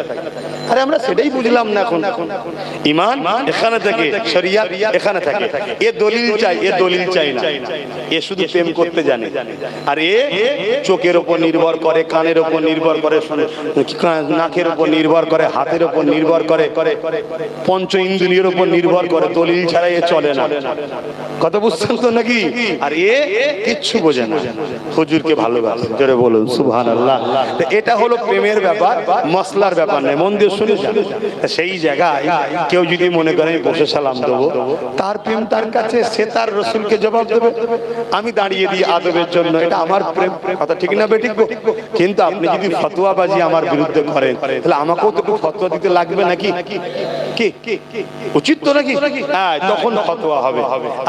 Speaker 1: আরে আমরা সেটাই বুঝলাম না এখন। ঈমান এখানে থাকে, শরিয়াত এখানে থাকে। এ দলিল চাই, এ দলিল চাই না। এ শুধু প্রেম করতে জানে। আর এ চোখের উপর নির্ভর করে, কানের উপর নির্ভর করে, নাকের উপর নির্ভর করে, হাতের উপর নির্ভর করে, পঞ্চ ইন্দ্রিয়ের উপর নির্ভর করে। দলিল ছাড়া এ চলে না। কথা বুঝছেন তো নাকি? আর এ কিচ্ছু বোঝে না, হুজুরকে ভালোবাসে। জোরে বলুন সুবহানাল্লাহ। এটা হলো প্রেমের ব্যাপার, মসলার ব্যাপার নয়। মন দিয়ে শুনে যান। সেই জায়গায় কেউ যদি মনে করে বসে সালাম দেবো, তার প্রেম তার কাছে, সে তার রসুলকে জবাব দেবে। আমি দাঁড়িয়ে দিই আদবের জন্য, এটা আমার প্রেম। কথা ঠিক না বেঠিক? কিন্তু আপনি যদি ফতোয়াবাজি আমার বিরুদ্ধে করেন, তাহলে আমাকেও তো ফতোয়া দিতে লাগবে নাকি? কি উচিত তো নাকি? হ্যাঁ, তখন ফতোয়া হবে।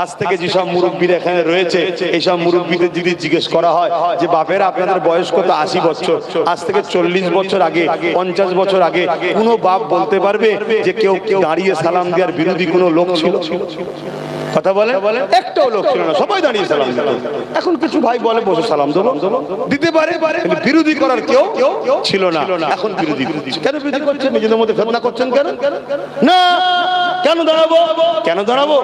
Speaker 1: আজ থেকে যেসব মুরব্বীরা এখানে রয়েছে, এইসব মুরব্বীদের যদি জিজ্ঞেস করা হয় যে বাপেরা আপনাদের বয়স কত, 80 বছর, আজ থেকে 40 বছর আগে, 50 বছর আগে কোনো বাপ বলতে পারবে যে কেউ দাঁড়িয়ে সালাম দেওয়ার বিরোধী কোনো লোক ছিল? কথা বলে একটাও লোক ছিল না, সবাই দাঁড়িয়ে সালাম দিত। এখন কিছু ভাই বলে বসে সালাম দেবো, দিতে পারে, বিরোধী করার কেউ ছিল না। এখন বিরোধী কেন? বিরোধী করছেন, নিজেদের মধ্যে ফিতনা করছেন কেন? না, কেন দাঁড়াবো? কেন দাঁড়াবো?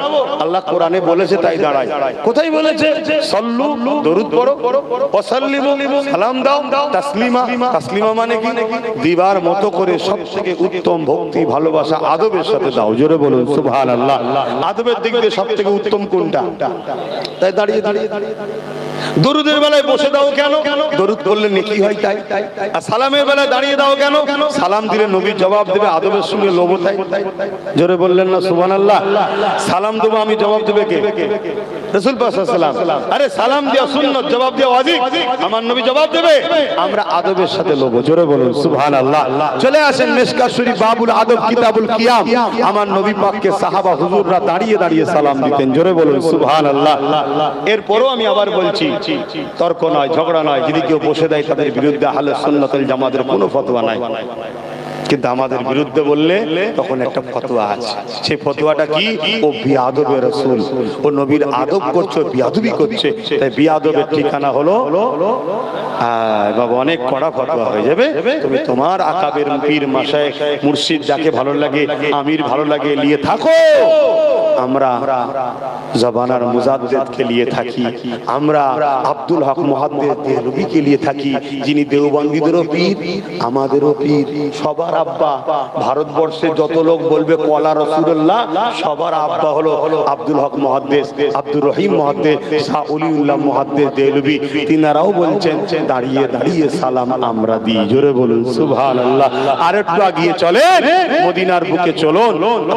Speaker 1: আল্লাহ কোরআনে বলেছে তাই দাঁড়াই। কোথায় বলেছে? সল্লু, দরুদ পড়ো, ওয়াসাল্লিমু, সালাম দাও, তাসলিমা। তাসলিমা মানে কি? দিবার মতো করে সবথেকে উত্তম ভক্তি, ভালোবাসা, আদবের সাথে দাও। জোরে বলুন সুবহানাল্লাহ। আদবের দিক দিয়ে সবথেকে উত্তম কোনটা? তাই দাঁড়িয়ে দাঁড়িয়ে দরুদের বেলায় বসে দাও কেন? দরুদ পড়লে নেকি হয় তাই। আর সালামের বেলায় দাঁড়িয়ে দাও কেন? সালাম দিলে নবীর জবাব দেবে, আদবের সঙ্গে লোভ তাই। জোরে বললেন না সুবহানাল্লাহ? সালাম দেবো আমি, জবাব দেবে কে? রাসূল পাক সাল্লাল্লাহু আলাইহি ওয়াসাল্লাম। আরে সালাম দেওয়া সুন্নাত, জবাব দেওয়া ওয়াজিব, আমার নবী জবাব দেবে, আমরা আদবের সাথে লোভ। জোরে বলুন সুবহানাল্লাহ। চলে আসেন মিশকাত শরীফ বাবুল আদব কিতাবুল কিয়াম। আমার নবী পাককে সাহাবা হুজুররা দাঁড়িয়ে দাঁড়িয়ে সালাম দিতেন। জোরে বলুন সুবহানাল্লাহ। এরপরও আমি আবার বলছি, তর্ক নয়, ঝগড়া নয়, যদি কেউ বসে দেয় তাদের বিরুদ্ধে আহলে সুন্নাত ওয়াল জামাতের কোনো ফতোয়া নাই, কিন্তু আমাদের বিরুদ্ধে বললে তখন একটা ফতোয়া আছে। সেই ফতোয়াটা কি? ও বিয়াদবে রাসূল, ও নবীর আদব করছে, বিয়াদবি করছে। তাই বিয়াদবের ঠিকানা হলো বাবা অনেক কড়া ফতোয়া হয়ে যাবে। তুমি তোমার আকাবের পীর মাশায়েখ মুর্শিদ যাকে ভালো লাগে, আমির ভালো লাগে, নিয়ে থাকো। আমরা জবানার মুজাদ্দিদকে নিয়ে থাকি, আমরা আব্দুল হক মুহাদ্দিস দেহলভীকে নিয়ে থাকি, যিনি দেওবন্দীদেরও পীর, আমাদেরও পীর, সবার আব্বা। ভারতবর্ষে যত লোক বলবে কলা রাসূলুল্লাহ, সবার আব্বা হলো আব্দুল হক মুহাদ্দিস, আব্দুর রহিম মুহাদ্দিস, শাহ ওলিউল্লাহ মুহাদ্দিস দেহলভী। তিনারাও বলছেন দাঁড়িয়ে দাঁড়িয়ে সালাম আমরা দিই। জোরে বলুন সুবহানাল্লাহ। আর একটু আগিয়ে চলেন, মদিনার বুকে চলুন,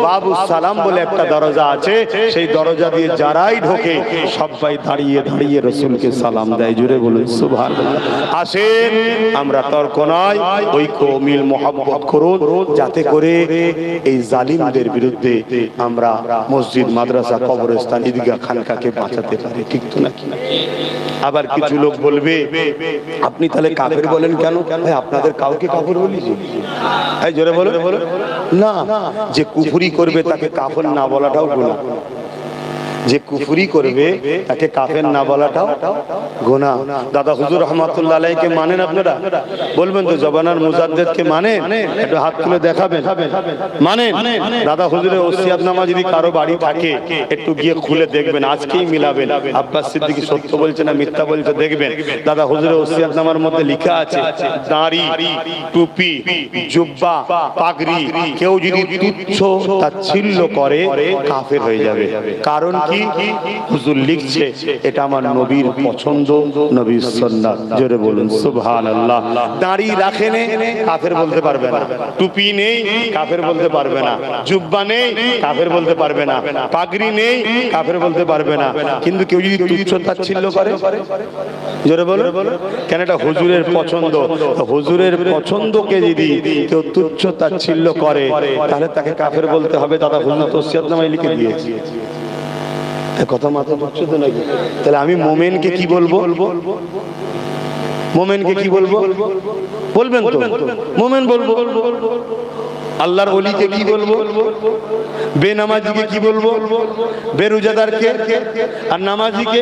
Speaker 1: বাবুস সালাম বলে একটা দরজা আছে, সেই দরজা দিয়ে যারাই ঢোকে সবাই দাঁড়িয়ে দাঁড়িয়ে রাসূলকে সালাম দেয়। জোরে বলুন সুবহানাল্লাহ। আসেন, আমরা তর্ক নয়, ঐক্য মিল মহব্বত করুন, যাতে করে এই জালিমদের বিরুদ্ধে আমরা মসজিদ, মাদ্রাসা, কবরস্থান, ঈদগাহ, খানকাকে বাঁচাতে পারি। ঠিক তো নাকি? আবার কিছু লোক বলবে আপনি তাহলে কাফের বলেন কেন? ভাই আপনাদের কাউকে কাফের বলি? এই জোরে বলো না। যে কুফরি করবে তাকে কাফের না বলাটাও গুনাহ। যে কুফরি করবে তাকে কাফের না বলাটাও গুনাহ। দাদা হুজুর রহমাতুল্লাহ আলাইহিকে মানেন আপনারা? বলবেন তো জবানার মুজাদ্দিদকে মানেন? একটু হাত তুলে দেখাবেন মানেন? দাদা হুজুরের ওসিয়াতনামা যদি কারো বাড়ি থাকে একটু গিয়ে খুলে দেখবেন, আজকেই মিলাবেন আব্বাস সিদ্দিকী সত্য বলছে না মিথ্যা বলছে দেখবেন। দাদা হুজুরের ওসিয়াতনামার মধ্যে লেখা আছে দাড়ি, টুপি, জুব্বা, পাগড়ি কেউ যদি তুচ্ছ তাচ্ছিল্য করে কাফের হয়ে যাবে। কারণ কি? হুজুর লিখছে এটা আমার নবীর পছন্দ, নবীর সুন্নাত। জোরে বলুন সুবহানাল্লাহ। দাড়ি রাখেন কাফের বলতে পারবে না, টুপি নেই কাফের বলতে পারবে না, জুব্বা নেই কাফের বলতে পারবে না, পাগড়ি নেই কাফের বলতে পারবে না। কিন্তু কেউ যদি তুচ্ছ তাচ্ছিল্য করে, জোরে বলুন কেন? এটা হুজুরের পছন্দ। হুজুরের পছন্দকে যদি কেউ তুচ্ছ তাচ্ছিল্য করে তাহলে তাকে কাফের বলতে হবে। দাদা হুজুর ওসিয়াতনামায় লিখে দিয়েছে। কথা মাথা ঢুকছে তো নাকি? তাহলে আমি মোমেনকে কি বলবো? মোমেনকে কি বলবো? বলবেন তো? মোমেন বলবো। আল্লাহর ওলিকে কি বলবো? বেনামাজিকে কি বলবো? বেরোজাদারকে। আর নামাজিকে?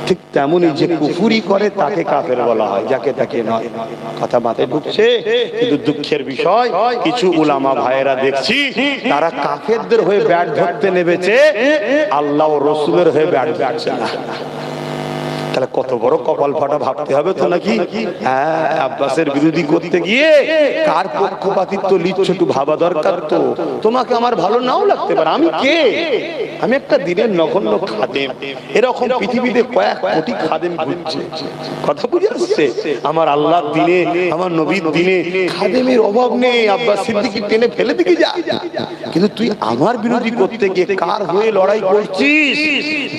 Speaker 1: ঠিক তেমনই যে কুফরি করে তাকে কাফের বলা হয়, যাকে তাকে নয়। কথা মাথায় ঢুকছে? কিন্তু দুঃখের বিষয় কিছু উলামা ভাইয়েরা দেখছি তারা কাফেরদের হয়ে ব্যাট ধরতে নেমেছে, আল্লাহ ও রাসূলের হয়ে ব্যাট ধরছে না। তাহলে কত বড় কপাল ফাটা ভাবতে হবে তো নাকি? হ্যাঁ, আব্বাসের বিরোধী করতে গিয়ে কার পক্ষপাতিত্ব লিচ্ছ একটু ভাবা দরকার তো। তোমাকে আমার ভালো নাও লাগতে পারে, আমি কে? আমি একটা দিনের নগণ্য খাদেম। এরকম পৃথিবীতে কয়েক কোটি খাদেম ঘুরছে। কথা বুঝে আসছে? আমার আল্লাহর দিনে, আমার নবীর দিনে খাদেমের অভাব নেই। আব্বাস সিদ্দিকী টেনে ফেলে দিকে যা, কিন্তু তুই আমার বিরোধী করতে গিয়ে কার হয়ে লড়াই করছিস?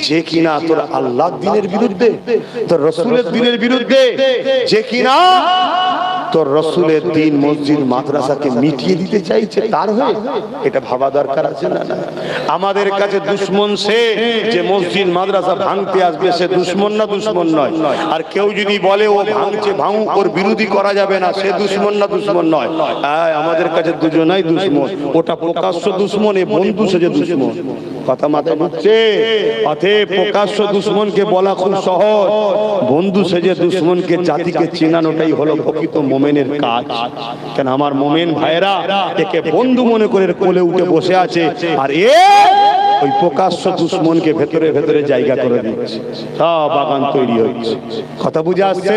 Speaker 1: যে কিনা তোর আল্লাহর দিনের বিরুদ্ধে, তোর রাসূলের দিনের বিরুদ্ধে, যে কিনা তোর রাসূলের দিন, মসজিদ, মাদ্রাসাকে মিটিয়ে দিতে চাইছে, তার হয়ে এটা ভাবা দরকার আছে না? আমাদের কাছে দুশমন সে যে মসজিদ মাদ্রাসা ভাঙতে আসবে, সে দুশমন না দুশমন নয়? আর কেউ যদি বলে ও ভাঙছে ভাঙুক, ওর বিরোধী করা যাবে না, সে দুশমন না দুশমন নয়? আমাদের কাছে দুজনাই দুশমন। ওটা প্রকাশ্য দুশমন, এ বন্ধু সেজে দুশমন। কথা মাথায় ঢুকছে? অতএব প্রকাশ্য দুশমনকে বলা খুব সহজ, বন্ধু সেজে দুশমনকে, জাতিকে চেনানোটাই হলো প্রকৃত মোমেনের কাজ। কেন আমার মোমেন ভাইয়েরা একে বন্ধু মনে করে কোলে উঠে বসে আছে, আর এ ওই প্রকাশ্য দুশ্মনকে ভেতরে ভেতরে জায়গা করে দিচ্ছে, সব বাগান তৈরি হচ্ছে। কথা বুঝে আসছে?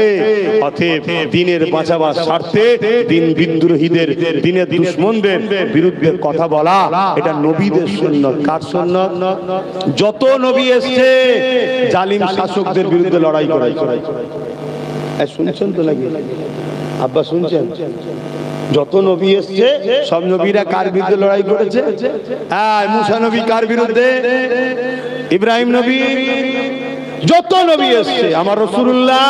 Speaker 1: অতএব দিনের বাঁচাবার স্বার্থে দিন বিদ্রোহীদের, দিনের দুশ্মনদের বিরুদ্ধে কথা বলা, এটা নবীদের সুন্নাত। কার সুন্নাত? যত নবী এসেছে জালিম শাসকদের বিরুদ্ধে লড়াই করে। শুনছেন তো নাকি আব্বা? শুনছেন? যত নবী এসছে সব নবীরা কার বিরুদ্ধে লড়াই করেছে? মুসা নবী কার বিরুদ্ধে? ইব্রাহিম নবী। যত নবী এসছে, আমার রাসূলুল্লাহ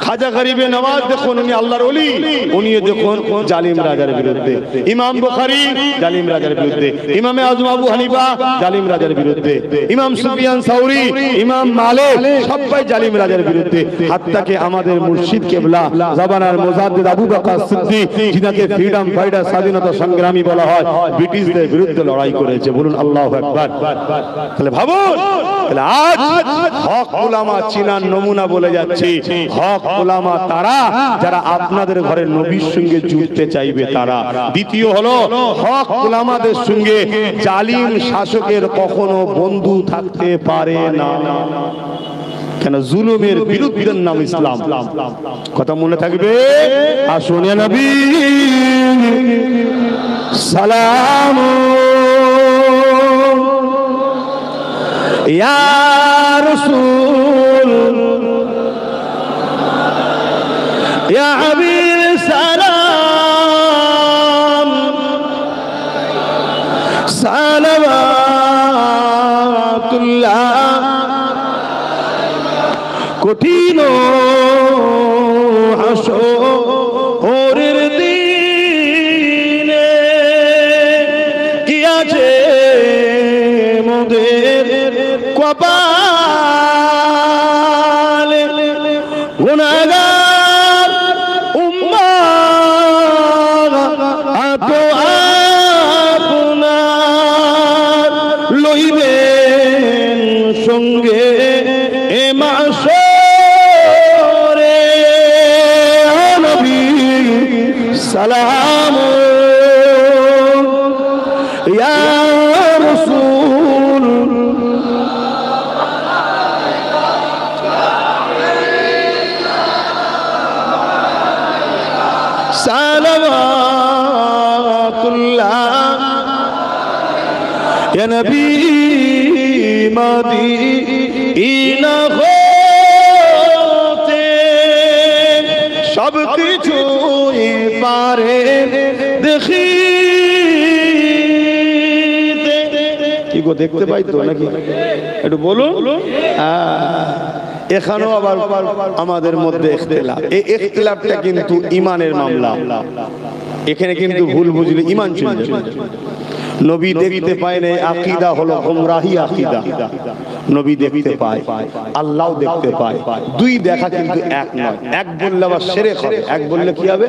Speaker 1: খাজা গরিবে নওয়াজ দেখুন, উনি আল্লাহর ওলি, উনিও দেখুন জালিম রাজার বিরুদ্ধে। ইমাম বুখারী জালিম রাজার বিরুদ্ধে, ইমাম আযম আবু হানিফা জালিম রাজার বিরুদ্ধে, ইমাম সুফিয়ান সাউরি, ইমাম মালিক সবাই জালিম রাজার বিরুদ্ধে। হাত্তা কে আমাদের মুর্শিদ কেবলা জামানার মুজাদ্দিদ আবু বকর সিদ্দিক, যিনাকে ফ্রিডম ফাইটার, স্বাধীনতা সংগ্রামী বলা হয়, ব্রিটিশদের বিরুদ্ধে লড়াই করেছে। বলুন আল্লাহু আকবার। তাহলে ভাবুন, তাহলে আজ হক উলামা চিনার নমুনা বলে যাচ্ছি। হক উলামা তারা যারা আপনাদের ঘরে নবীর সঙ্গে জুড়তে চাইবে তারা। দ্বিতীয় হলো, হক উলামাদের সঙ্গে জালিম শাসকের কখনো বন্ধু থাকতে পারে না। কেন? জুলুমের বিরুদ্ধে নাম ইসলাম। কথা মনে থাকবে। আসুন ইয়া নবী সালাম ইয়া রাসূল ইয়া হাবিব সালাম সালাওয়াতুল্লাহ। কঠিন হাসরের দিনে কি আছে মোদের কপালে, গুনাহগার উম্মাহ আতো আপনার লইবেন সঙ্গে এ মাশরে। নবী সালাম ইয়া রাসূল সালাওয়াতুল্লাহ ইয়া নবী মদিনা হতে সব কিছু পারে দেখিতে। কি গো, দেখতে পাই তো নাকি? একটু বলুন। এখানেও আবার আমাদের মধ্যে ইখতিলাফ। এই ইখতিলাফটা কিন্তু ঈমানের মামলা। এখানে কিন্তু ভুল বুঝলে ঈমান চলে যাবে। নবী দেখতে পায় না, আকীদা হলো গুমরাহি আকীদা। নবী দেখতে পায়, আল্লাহও দেখতে পায়। দুই দেখা কিন্তু এক নয়। এক বললে আবার শিরক হবে, এক বললে কি হবে?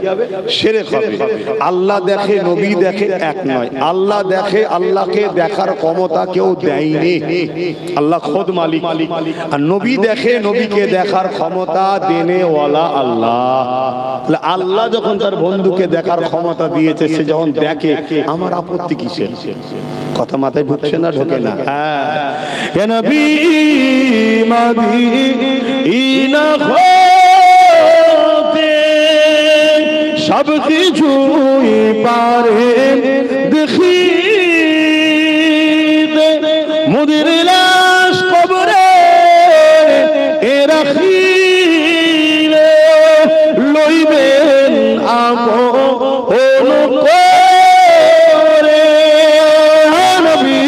Speaker 1: শিরক হবে। আল্লাহ দেখে, নবী দেখে, এক নয়। আল্লাহ দেখে, আল্লাহকে দেখার ক্ষমতা কেউ দেয়নি, আল্লাহ খুদ মালিক। আর নবী দেখে, নবীকে দেখার ক্ষমতা দেনেওয়ালা আল্লাহ। আল্লাহ যখন তার বন্ধুকে দেখার ক্ষমতা দিয়েছে, সে যখন দেখে, আমার আপত্তি কিসের? কথা মাথায় ঢুকছে না? ঢোকে না? হ্যাঁ, নবী মদিনা হতে সব কিছুই পারে দেখিতে, মুদির লাশ কবরে রাখিলে লইবেন আপন করে। নবী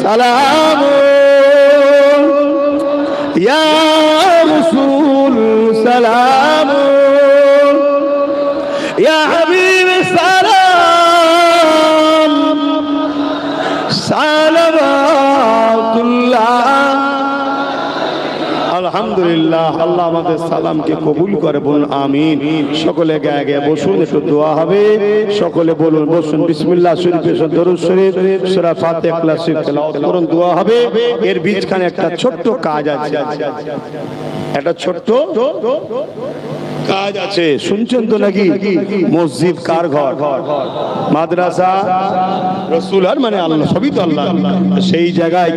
Speaker 1: সালাম ইয়া রাসূল সালাম ইয়া হাবিব সালাম সালাওয়াতুল্লাহ। আলহামদুলিল্লাহ, আল্লাহ আমাদের সালামকে কবুল করে। বলুন আমিন। সকলে গায়ে গায়ে বসুন, একটু দোয়া হবে। সকলে বলুন, বসুন। বিসমিল্লাহ শরীফ, দরুদ শরীফ, সূরা ফাতিহা, ইখলাস শরীফ তেলাওয়াত করুন, দোয়া হবে। এর বীজখানে একটা ছোট্ট কাজ আছে, একটা ছোট্ট কাজ আছে, শুনছেন তো নাকি? মসজিদ কার ঘর? মাদ্রাসা রসুল, আর মানে আল্লাহ, সবই তো আল্লাহ। সেই জায়গায়